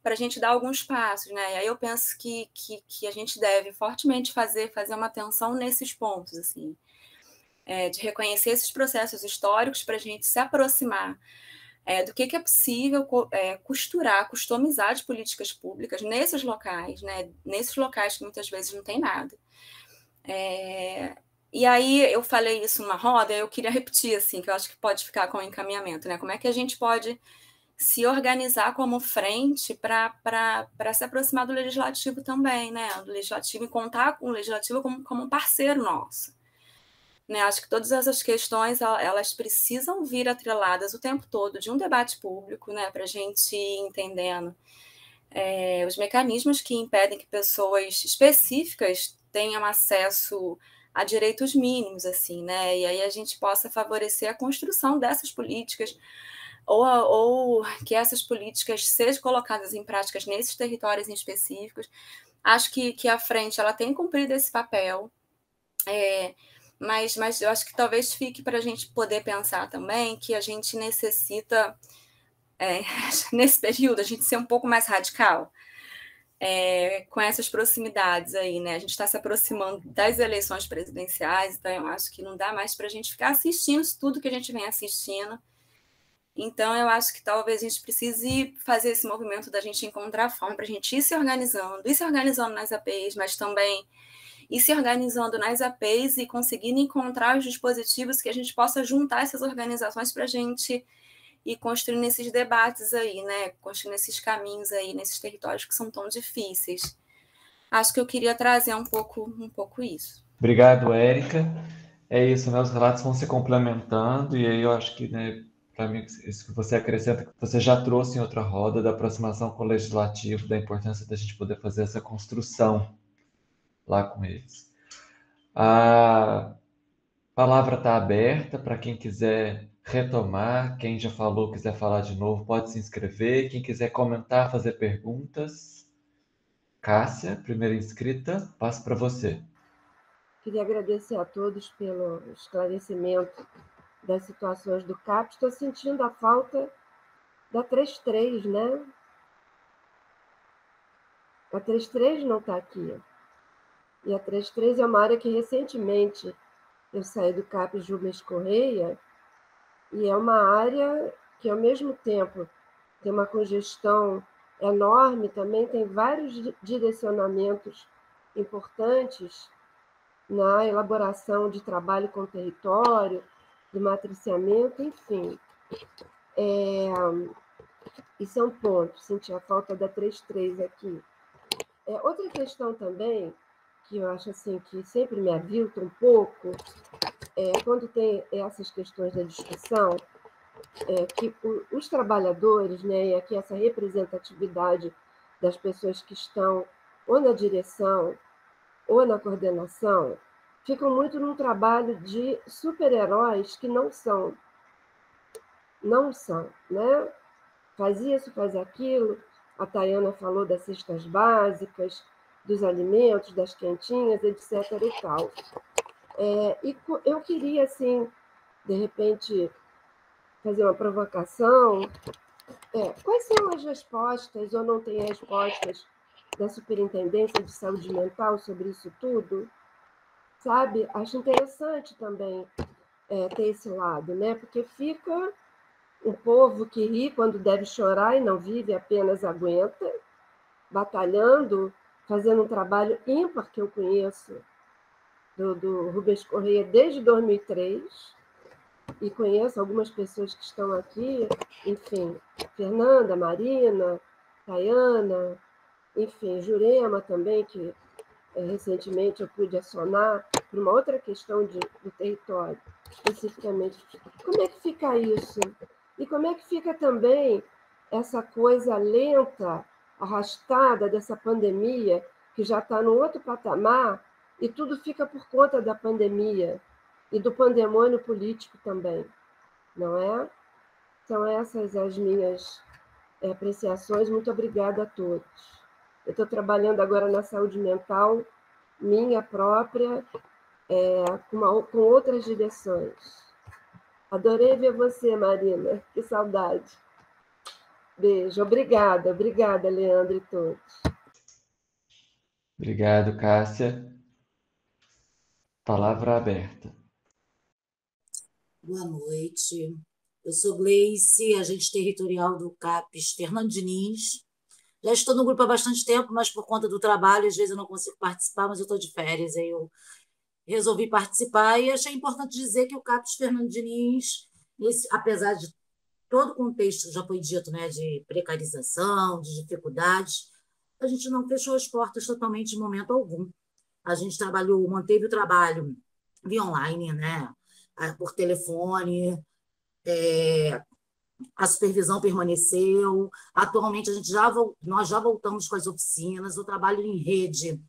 para a gente dar alguns passos, né? E aí eu penso que a gente deve fortemente fazer uma atenção nesses pontos, assim, de reconhecer esses processos históricos para a gente se aproximar do que é possível customizar de políticas públicas nesses locais, né? Nesses locais que muitas vezes não tem nada. E aí eu falei isso numa roda, eu queria repetir, assim, que eu acho que pode ficar com o encaminhamento, né? Como é que a gente pode se organizar como frente para se aproximar do legislativo também, né? Do legislativo e contar com o legislativo como um parceiro nosso. Né? Acho que todas essas questões elas precisam vir atreladas o tempo todo de um debate público, né? Para a gente ir entendendo os mecanismos que impedem que pessoas específicas tenham acesso a direitos mínimos, assim, né? E aí a gente possa favorecer a construção dessas políticas ou que essas políticas sejam colocadas em práticas nesses territórios em específicos. Acho que a frente ela tem cumprido esse papel, mas eu acho que talvez fique para a gente poder pensar também que a gente necessita, nesse período, a gente ser um pouco mais radical, com essas proximidades aí, né? A gente está se aproximando das eleições presidenciais, então eu acho que não dá mais para a gente ficar assistindo isso tudo que a gente vem assistindo. Então, eu acho que talvez a gente precise fazer esse movimento da gente encontrar forma para a gente ir se organizando nas APs, mas também ir se organizando nas APs e conseguindo encontrar os dispositivos que a gente possa juntar essas organizações para a gente ir construindo esses debates aí, né? Construindo esses caminhos aí nesses territórios que são tão difíceis. Acho que eu queria trazer um pouco isso. Obrigado, Érica. É isso, né? Os relatos vão se complementando, e aí eu acho que, né, para mim, isso que você acrescenta, que você já trouxe em outra roda, da aproximação com o legislativo, da importância da gente poder fazer essa construção lá com eles. A palavra está aberta para quem quiser retomar, quem já falou, quiser falar de novo, pode se inscrever. Quem quiser comentar, fazer perguntas. Cássia, primeira inscrita, passo para você. Queria agradecer a todos pelo esclarecimento das situações do CAPS. Estou sentindo a falta da 33, né? A 33 não está aqui. E a 33 é uma área que recentemente eu saí do CAPS Rubens Correia, e é uma área que, ao mesmo tempo, tem uma congestão enorme, também tem vários direcionamentos importantes na elaboração de trabalho com o território, do matriciamento, enfim. Isso é um ponto, senti a falta da 33 aqui. Outra questão também, que eu acho assim, que sempre me avilta um pouco, quando tem essas questões da discussão, que os trabalhadores, né, e aqui essa representatividade das pessoas que estão ou na direção ou na coordenação, ficam muito num trabalho de super-heróis que não são, né? Faz isso, faz aquilo. A Tayana falou das cestas básicas, dos alimentos, das quentinhas, etc. e tal. E eu queria, assim, de repente, fazer uma provocação. Quais são as respostas, ou não tem respostas, da Superintendência de Saúde Mental sobre isso tudo? Sabe? Acho interessante também ter esse lado, né? Porque fica um povo que ri quando deve chorar e não vive, apenas aguenta, batalhando, fazendo um trabalho ímpar que eu conheço do Rubens Correia desde 2003, e conheço algumas pessoas que estão aqui, enfim, Fernanda, Marina, Tayana, enfim, Jurema também, que recentemente eu pude acionar por uma outra questão do território, especificamente. Como é que fica isso? E como é que fica também essa coisa lenta, arrastada dessa pandemia, que já está no outro patamar, e tudo fica por conta da pandemia e do pandemônio político também, não é? São essas as minhas apreciações. Muito obrigada a todos. Eu estou trabalhando agora na saúde mental, minha própria, com outras direções. Adorei ver você, Marina. Que saudade. Beijo. Obrigada, Leandro e todos. Obrigado, Cássia. Palavra aberta. Boa noite. Eu sou Gleice, agente territorial do CAPS Fernando Diniz. Já estou no grupo há bastante tempo, mas por conta do trabalho, às vezes eu não consigo participar, mas eu estou de férias, aí eu resolvi participar e achei importante dizer que o CAPS Fernando Diniz, apesar de todo o contexto que já foi dito, né, de precarização, de dificuldades, a gente não fechou as portas totalmente em momento algum. A gente manteve o trabalho via online, né, por telefone, a supervisão permaneceu. Atualmente, nós já voltamos com as oficinas, o trabalho em rede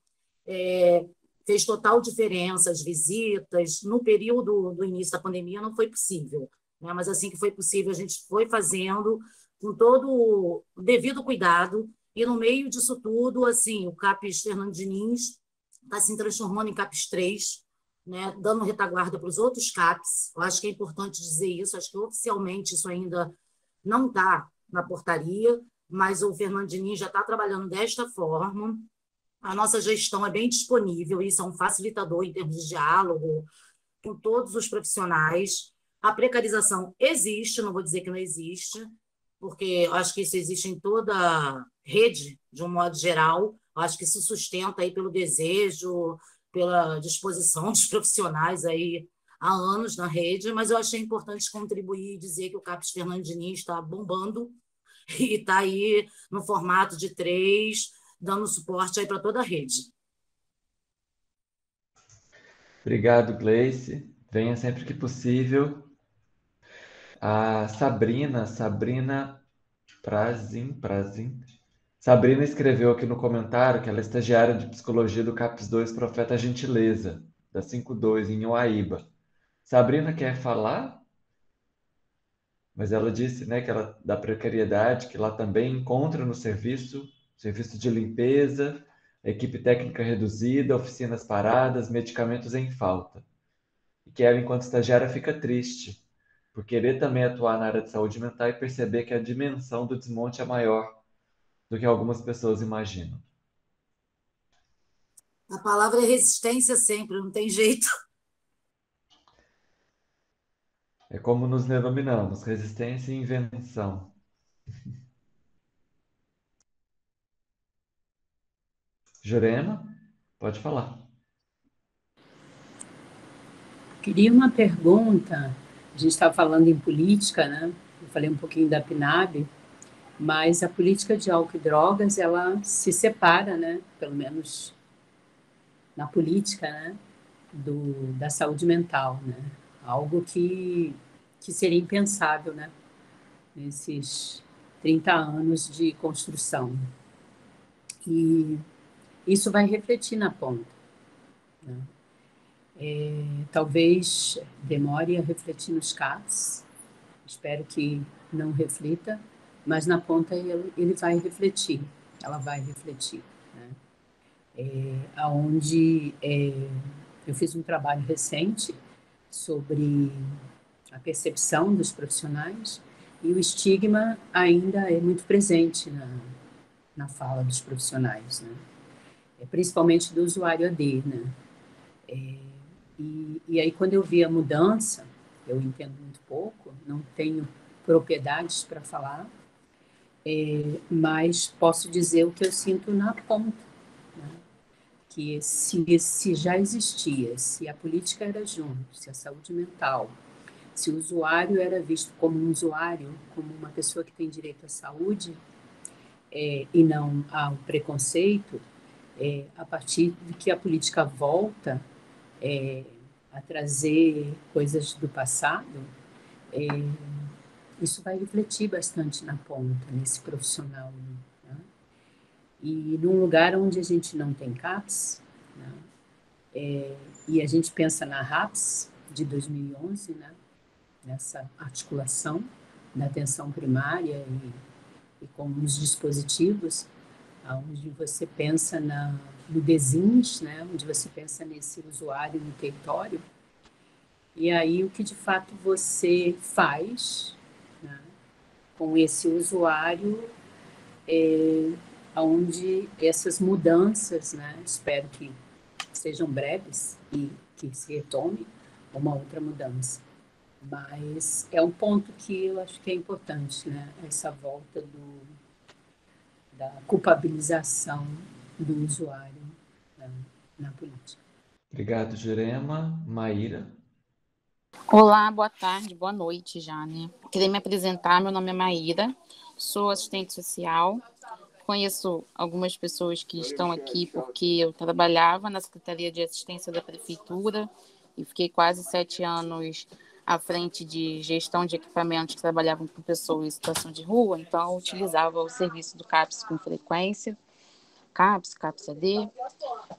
fez total diferença, as visitas. No período do início da pandemia não foi possível, né? Mas assim que foi possível, a gente foi fazendo com todo o devido cuidado, e no meio disso tudo, assim, o CAPS Fernando Diniz está se transformando em CAPS 3, né, dando retaguarda para os outros CAPS. Eu acho que é importante dizer isso, acho que oficialmente isso ainda não está na portaria, mas o Fernando Diniz já está trabalhando desta forma. A nossa gestão é bem disponível, isso é um facilitador em termos de diálogo com todos os profissionais. A precarização existe, não vou dizer que não existe, porque eu acho que isso existe em toda a rede, de um modo geral. Eu acho que se sustenta aí pelo desejo, pela disposição dos profissionais aí há anos na rede, mas eu achei importante contribuir e dizer que o CAPES Fernando Diniz está bombando e está aí no formato de 3, dando suporte aí para toda a rede. Obrigado, Gleice. Venha sempre que possível. A Sabrina Prazin. Sabrina escreveu aqui no comentário que ela é estagiária de psicologia do CAPES 2 Profeta Gentileza, da 52, em Uaíba. Sabrina quer falar? Mas ela disse, né, que ela da precariedade, que lá também encontra no serviço de limpeza, equipe técnica reduzida, oficinas paradas, medicamentos em falta. E que ela, enquanto estagiária, fica triste por querer também atuar na área de saúde mental e perceber que a dimensão do desmonte é maior do que algumas pessoas imaginam. A palavra é resistência sempre, não tem jeito. É como nos denominamos, resistência e invenção. Jurema, pode falar. Queria uma pergunta. A gente estava falando em política, né? Eu falei um pouquinho da PNAB, mas a política de álcool e drogas, ela se separa, né? Pelo menos na política, né? Da saúde mental, né? Algo que seria impensável, né? Nesses 30 anos de construção. E isso vai refletir na ponta, né? Talvez demore a refletir nos CAPs, espero que não reflita, mas na ponta ele vai refletir, ela vai refletir, né? Onde eu fiz um trabalho recente sobre a percepção dos profissionais e o estigma ainda é muito presente na fala dos profissionais, né? Principalmente do usuário AD, né? E aí, quando eu vi a mudança, eu entendo muito pouco, não tenho propriedades para falar, mas posso dizer o que eu sinto na ponta, né? Que se já existia, se a política era junto, se a saúde mental, se o usuário era visto como um usuário, como uma pessoa que tem direito à saúde, e não ao preconceito, a partir de que a política volta a trazer coisas do passado, isso vai refletir bastante na ponta, nesse profissional, né? E num lugar onde a gente não tem CAPS, né? E a gente pensa na RAPS de 2011, né? Nessa articulação da atenção primária e com os dispositivos, onde você pensa no DESINS, né? Onde você pensa nesse usuário no território, e aí o que de fato você faz, né, com esse usuário, onde essas mudanças, né, espero que sejam breves e que se retome uma outra mudança. Mas é um ponto que eu acho que é importante, né, essa volta da culpabilização do usuário na política. Obrigado, Jurema. Maíra. Olá, boa tarde, boa noite já, né? Queria me apresentar, meu nome é Maíra, sou assistente social, conheço algumas pessoas que estão aqui porque eu trabalhava na Secretaria de Assistência da Prefeitura e fiquei quase 7 anos à frente de gestão de equipamentos que trabalhavam com pessoas em situação de rua, então eu utilizava o serviço do CAPS com frequência, CAPS-AD,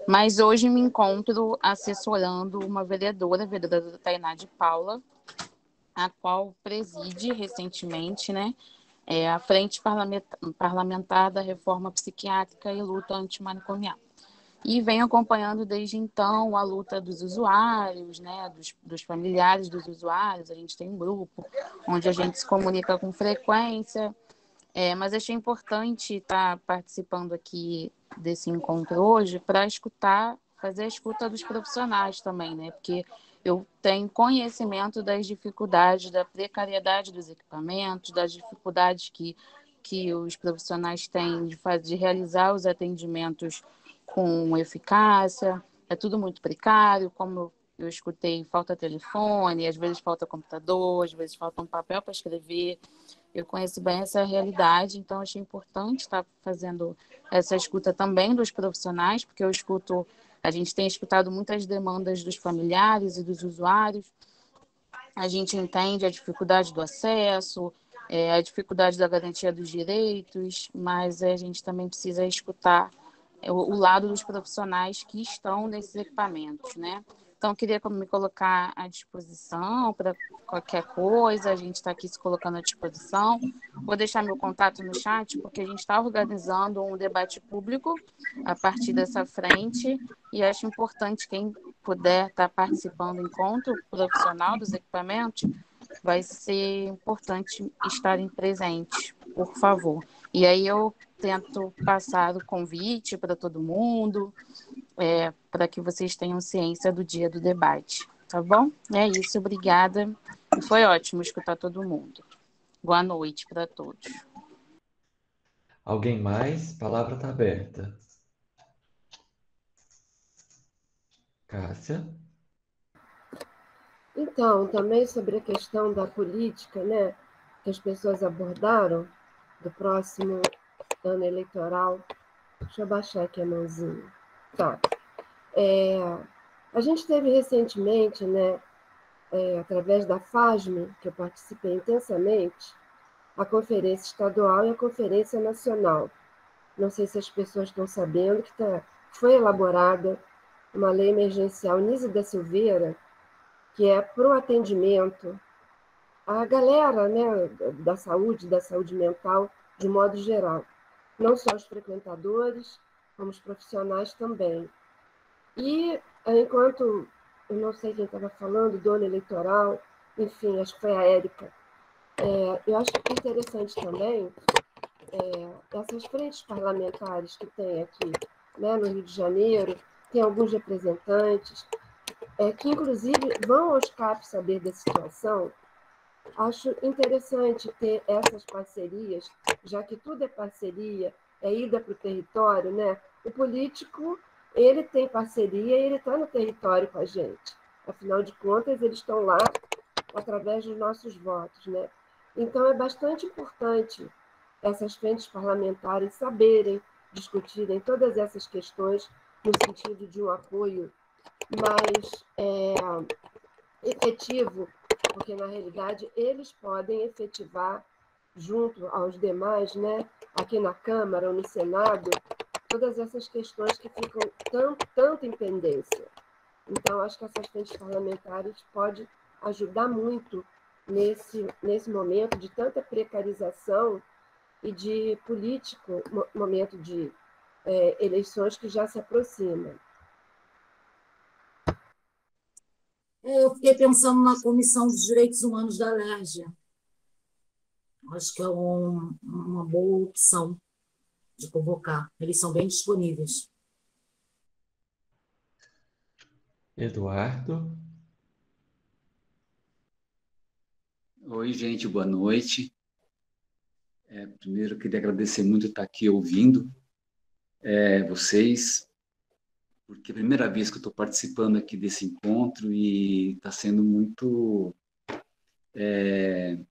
mas hoje me encontro assessorando uma vereadora Tainá de Paula, a qual preside recentemente, né, a Frente Parlamentar da Reforma Psiquiátrica e Luta Antimanicomial. E venho acompanhando desde então a luta dos usuários, né, dos familiares dos usuários. A gente tem um grupo onde a gente se comunica com frequência Mas achei importante estar participando aqui desse encontro hoje para escutar, fazer a escuta dos profissionais também, né? Porque eu tenho conhecimento das dificuldades, da precariedade dos equipamentos, das dificuldades que os profissionais têm de realizar os atendimentos com eficácia. É tudo muito precário, como eu escutei, falta telefone, às vezes falta computador, às vezes falta um papel para escrever. Eu conheço bem essa realidade, então achei importante estar fazendo essa escuta também dos profissionais, porque a gente tem escutado muitas demandas dos familiares e dos usuários. A gente entende a dificuldade do acesso, a dificuldade da garantia dos direitos, mas a gente também precisa escutar o lado dos profissionais que estão nesses equipamentos, né? Então, queria me colocar à disposição para qualquer coisa, a gente está aqui se colocando à disposição. Vou deixar meu contato no chat, porque a gente está organizando um debate público a partir dessa frente, e acho importante quem puder estar participando do encontro profissional dos equipamentos, vai ser importante estarem presentes, por favor. E aí eu tento passar o convite para todo mundo, para que vocês tenham ciência do dia do debate, tá bom? É isso, obrigada. E foi ótimo escutar todo mundo. Boa noite para todos. Alguém mais? A palavra está aberta. Cássia? Então, também sobre a questão da política, né, que as pessoas abordaram, do próximo ano eleitoral. Deixa eu baixar aqui a mãozinha. Tá. A gente teve recentemente, né, através da FASM, que eu participei intensamente, a Conferência Estadual e a Conferência Nacional. Não sei se as pessoas estão sabendo que foi elaborada uma lei emergencial Nise da Silveira, que é para o atendimento à galera, né, da saúde mental, de modo geral. Não só os frequentadores, como os profissionais também. E enquanto, eu não sei quem estava falando, do ano eleitoral, enfim, acho que foi a Érica, eu acho interessante também essas frentes parlamentares que tem aqui, né, no Rio de Janeiro, tem alguns representantes, que inclusive vão aos CAPs saber da situação. Acho interessante ter essas parcerias, já que tudo é parceria, é ida para o território, né? O político, ele tem parceria e ele está no território com a gente. Afinal de contas, eles estão lá através dos nossos votos, né? Então, é bastante importante essas frentes parlamentares saberem, discutirem todas essas questões no sentido de um apoio mais efetivo, porque, na realidade, eles podem efetivar, junto aos demais, né, aqui na Câmara ou no Senado, todas essas questões que ficam tanto em pendência. Então, acho que essas frentes parlamentares podem ajudar muito nesse momento de tanta precarização e de político, momento de eleições que já se aproximam. Eu fiquei pensando na Comissão dos Direitos Humanos da Alerj. Acho que é uma boa opção de convocar. Eles são bem disponíveis. Eduardo? Oi, gente, boa noite. Primeiro, eu queria agradecer muito estar aqui ouvindo vocês, porque é a primeira vez que eu estou participando aqui desse encontro e está sendo muito... eu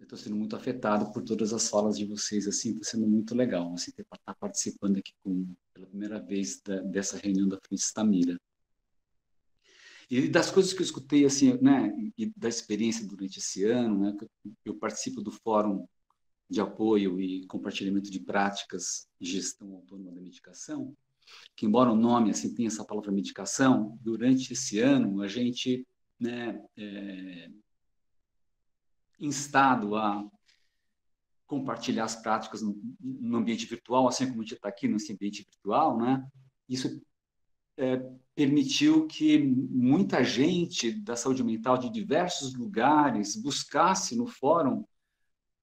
estou sendo muito afetado por todas as falas de vocês, assim, está sendo muito legal, assim, estar participando aqui pela primeira vez dessa reunião da Frente Stamira. E das coisas que eu escutei, assim, né, e da experiência durante esse ano, né, eu participo do Fórum de Apoio e Compartilhamento de Práticas de Gestão Autônoma da Medicação, que, embora o nome assim tenha essa palavra medicação, durante esse ano a gente, né, instado a compartilhar as práticas no ambiente virtual, assim como a gente está aqui nesse ambiente virtual, né? Isso permitiu que muita gente da saúde mental de diversos lugares buscasse no fórum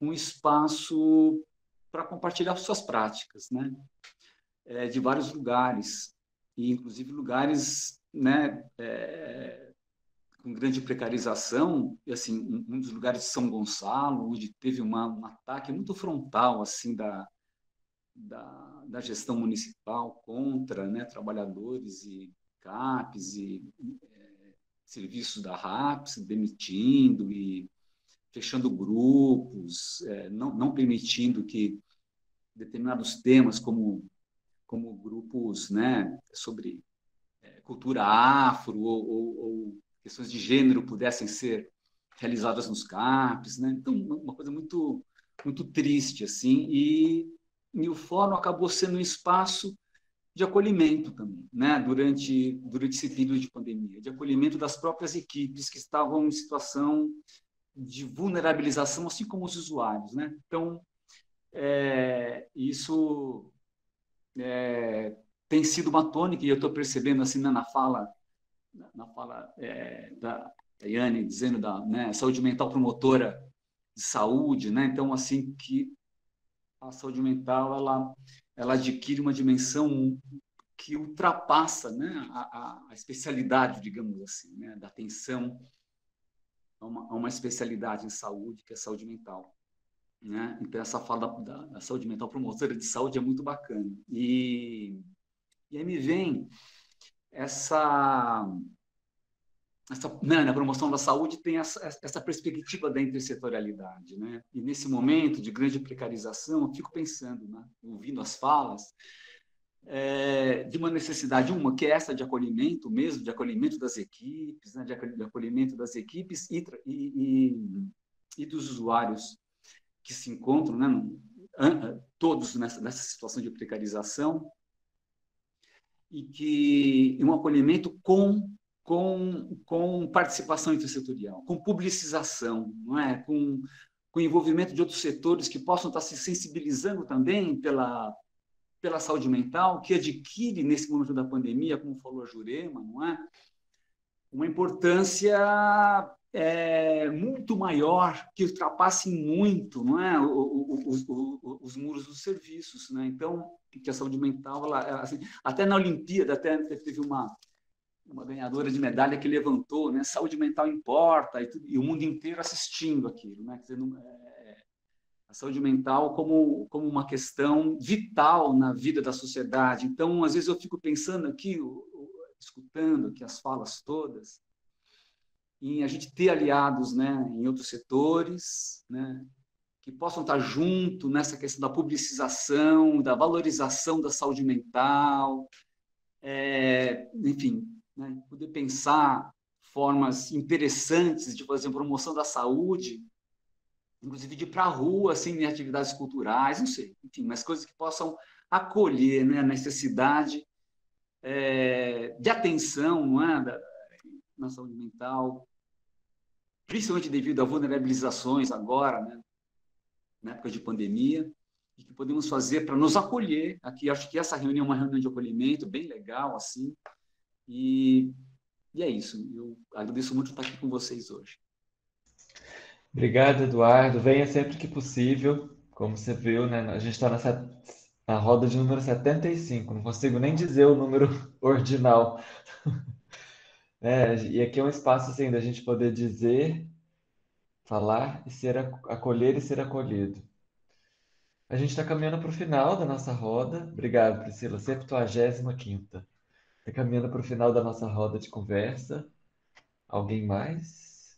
um espaço para compartilhar suas práticas, né? De vários lugares, e inclusive lugares, né, com grande precarização. E assim, um dos lugares de São Gonçalo, onde teve um ataque muito frontal assim da gestão municipal contra, né, trabalhadores e CAPES e serviços da RAPS, demitindo e fechando grupos, não permitindo que determinados temas como grupos, né, sobre cultura afro ou questões de gênero pudessem ser realizadas nos CAPES, né? Então, uma coisa muito, muito triste, assim, e o fórum acabou sendo um espaço de acolhimento também, né? Durante esse período de pandemia, de acolhimento das próprias equipes que estavam em situação de vulnerabilização, assim como os usuários, né? Então, isso tem sido uma tônica, e eu estou percebendo assim, né, na fala da Yane, dizendo né, saúde mental promotora de saúde, né? Então, assim, que a saúde mental ela adquire uma dimensão que ultrapassa, né, a especialidade, digamos assim, né, da atenção a uma especialidade em saúde, que é a saúde mental, né? Então, essa fala da saúde mental promotora de saúde é muito bacana. E aí me vem né, na promoção da saúde tem essa perspectiva da intersetorialidade, né? E nesse momento de grande precarização, eu fico pensando, né, ouvindo as falas, de uma necessidade, que é essa de acolhimento mesmo, de acolhimento das equipes, né, de acolhimento das equipes e dos usuários que se encontram, né, todos nessa situação de precarização, e que um acolhimento com participação intersetorial, com publicização, não é? Com envolvimento de outros setores que possam estar se sensibilizando também pela saúde mental, que adquire, nesse momento da pandemia, como falou a Jurema, não é? Uma importância muito maior, que ultrapasse muito, não é? os muros dos serviços, né? Então, que a saúde mental, assim, até na Olimpíada, até teve uma ganhadora de medalha que levantou, né? Saúde mental importa, e o mundo inteiro assistindo aquilo, né? Quer dizer, a saúde mental como uma questão vital na vida da sociedade. Então, às vezes eu fico pensando aqui, escutando aqui as falas todas, em a gente ter aliados, né, em outros setores, né, que possam estar junto nessa questão da publicização, da valorização da saúde mental, enfim, né, poder pensar formas interessantes de fazer promoção da saúde, inclusive de ir para a rua, assim, em atividades culturais, não sei, enfim, mas coisas que possam acolher, né, a necessidade de atenção, não é, na saúde mental, principalmente devido a vulnerabilizações agora, né, na época de pandemia, e que podemos fazer para nos acolher aqui. Acho que essa reunião é uma reunião de acolhimento bem legal, assim, e é isso. Eu agradeço muito estar aqui com vocês hoje. Obrigado, Eduardo. Venha sempre que possível. Como você viu, né, a gente está na roda de número 75, não consigo nem dizer o número ordinal. E aqui é um espaço assim, da gente poder dizer, falar e acolher e ser acolhido. A gente está caminhando para o final da nossa roda. Obrigado, Priscila. 75ª. Está caminhando para o final da nossa roda de conversa. Alguém mais?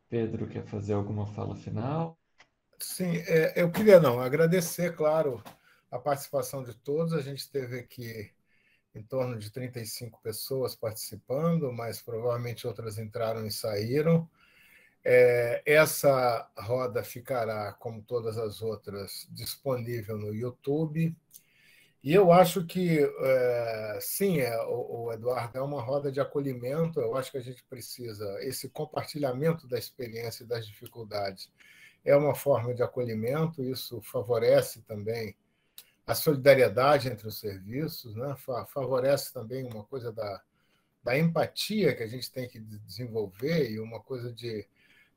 Pedro quer fazer alguma fala final? Sim, eu queria agradecer, claro, a participação de todos. A gente teve aqui em torno de 35 pessoas participando, mas provavelmente outras entraram e saíram. Essa roda ficará, como todas as outras, disponível no YouTube. E eu acho que, sim, o Eduardo, é uma roda de acolhimento. Eu acho que a gente precisa, esse compartilhamento da experiência e das dificuldades é uma forma de acolhimento. Isso favorece também a solidariedade entre os serviços, né? Favorece também uma coisa da empatia que a gente tem que desenvolver e uma coisa de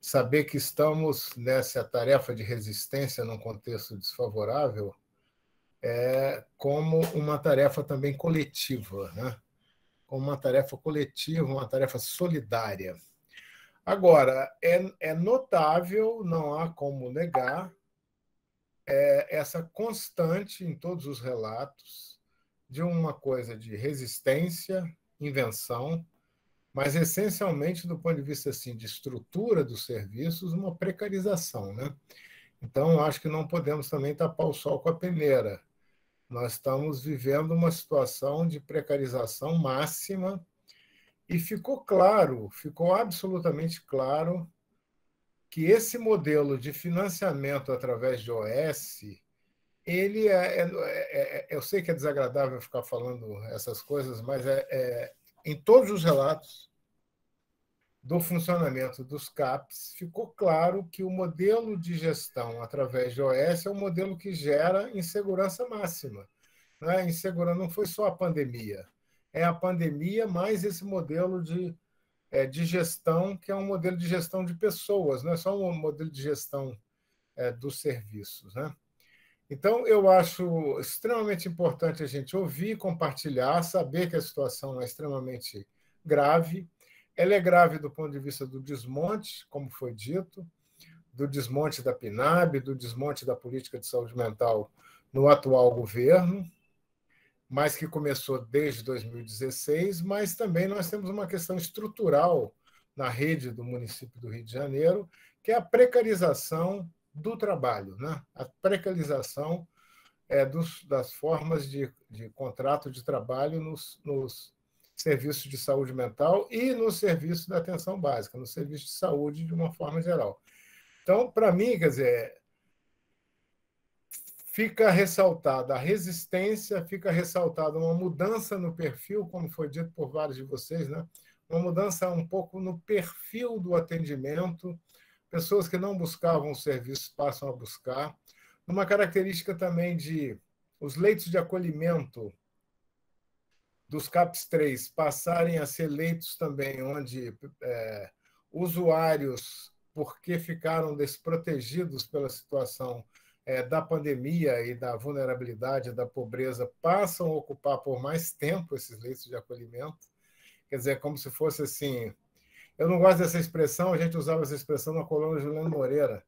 saber que estamos nessa tarefa de resistência num contexto desfavorável como uma tarefa também coletiva, né? Como uma tarefa coletiva, uma tarefa solidária. Agora, é notável, não há como negar, essa constante em todos os relatos de uma coisa de resistência, invenção, mas essencialmente do ponto de vista assim, de estrutura dos serviços, uma precarização, né? Então, acho que não podemos também tapar o sol com a peneira. Nós estamos vivendo uma situação de precarização máxima e ficou claro, ficou absolutamente claro que esse modelo de financiamento através de OS, ele eu sei que é desagradável ficar falando essas coisas, mas em todos os relatos do funcionamento dos CAPs, ficou claro que o modelo de gestão através de OS é um modelo que gera insegurança máxima. Não foi só a pandemia, é a pandemia mais esse modelo de gestão, que é um modelo de gestão de pessoas, não é só um modelo de gestão dos serviços, né? Então, eu acho extremamente importante a gente ouvir, compartilhar, saber que a situação é extremamente grave. Ela é grave do ponto de vista do desmonte, como foi dito, do desmonte da PNAB, do desmonte da política de saúde mental no atual governo, mas que começou desde 2016, mas também nós temos uma questão estrutural na rede do município do Rio de Janeiro, que é a precarização do trabalho, né? A precarização das formas de contrato de trabalho nos serviços de saúde mental e no serviço da atenção básica, no serviço de saúde de uma forma geral. Então, para mim, quer dizer, fica ressaltada a resistência, fica ressaltada uma mudança no perfil, como foi dito por vários de vocês, né? Uma mudança um pouco no perfil do atendimento, pessoas que não buscavam o serviço passam a buscar, uma característica também de os leitos de acolhimento dos CAPs 3 passarem a ser leitos também onde usuários, porque ficaram desprotegidos pela situação da pandemia e da vulnerabilidade, da pobreza, passam a ocupar por mais tempo esses leitos de acolhimento. Quer dizer, como se fosse assim... Eu não gosto dessa expressão, a gente usava essa expressão na coluna Juliano Moreira,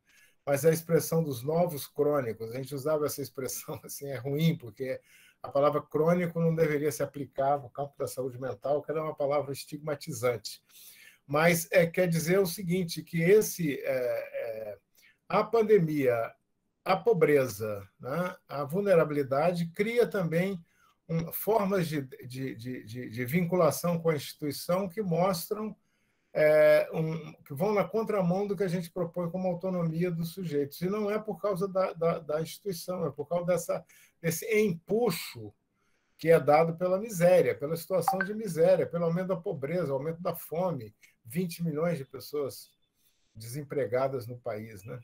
mas é a expressão dos novos crônicos. A gente usava essa expressão, assim, é ruim, porque a palavra crônico não deveria se aplicar no campo da saúde mental, que era uma palavra estigmatizante. Mas quer dizer o seguinte, que a pandemia, a pobreza, né, a vulnerabilidade, cria também formas de vinculação com a instituição que mostram que vão na contramão do que a gente propõe como autonomia dos sujeitos. E não é por causa da instituição, é por causa desse empuxo que é dado pela miséria, pela situação de miséria, pelo aumento da pobreza, aumento da fome, 20 milhões de pessoas desempregadas no país, né?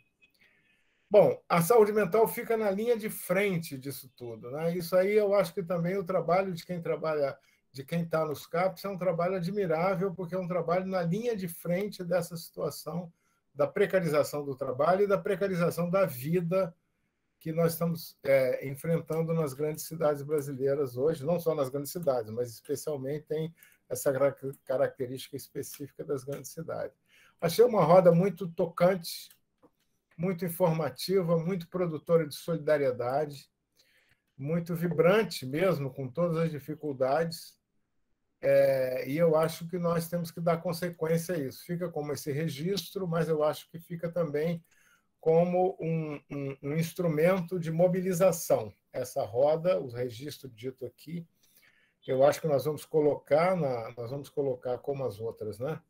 Bom, a saúde mental fica na linha de frente disso tudo, né? Isso aí eu acho que também o trabalho de quem trabalha, de quem está nos CAPs, é um trabalho admirável, porque é um trabalho na linha de frente dessa situação da precarização do trabalho e da precarização da vida que nós estamos enfrentando nas grandes cidades brasileiras hoje, não só nas grandes cidades, mas especialmente tem essa característica específica das grandes cidades. Achei uma roda muito tocante, muito informativa, muito produtora de solidariedade, muito vibrante mesmo, com todas as dificuldades, e eu acho que nós temos que dar consequência a isso. Fica como esse registro, mas eu acho que fica também como um instrumento de mobilização. Essa roda, o registro dito aqui, eu acho que nós vamos colocar como as outras, né?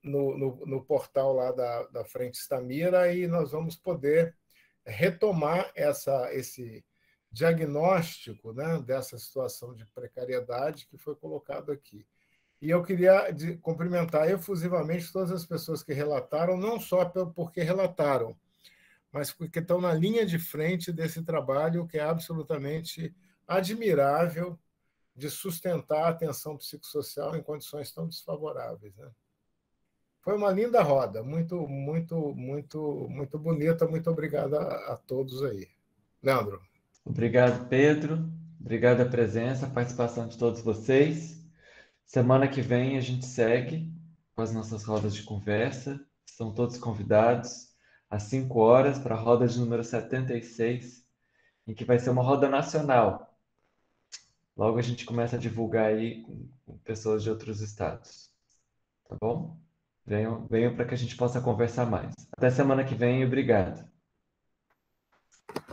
No portal lá da Frente Stamira, e nós vamos poder retomar esse diagnóstico, né, dessa situação de precariedade que foi colocado aqui. E eu queria cumprimentar efusivamente todas as pessoas que relataram, não só porque relataram, mas porque estão na linha de frente desse trabalho que é absolutamente admirável de sustentar a atenção psicossocial em condições tão desfavoráveis, né? Foi uma linda roda, muito, muito, muito, muito bonita. Muito obrigado a todos aí. Leandro. Obrigado, Pedro. Obrigado a presença, a participação de todos vocês. Semana que vem a gente segue com as nossas rodas de conversa. Estão todos convidados às 5 horas para a roda de número 76, em que vai ser uma roda nacional. Logo a gente começa a divulgar aí com pessoas de outros estados. Tá bom? Venham para que a gente possa conversar mais. Até semana que vem e obrigado.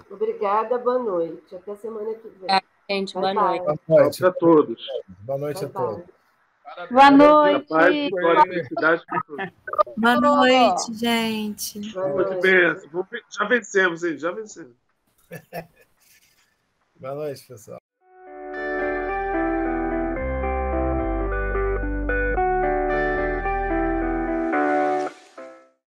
Obrigada, boa noite. Até semana que vem. Gente, Bye, boa bye. noite. Boa noite a todos. Boa noite a Bye, bye. todos. Boa noite. Paz, vitória e felicidade para todos. Boa noite, gente. Boa Muito noite. bem. Já vencemos, hein? Já vencemos. Boa noite, pessoal.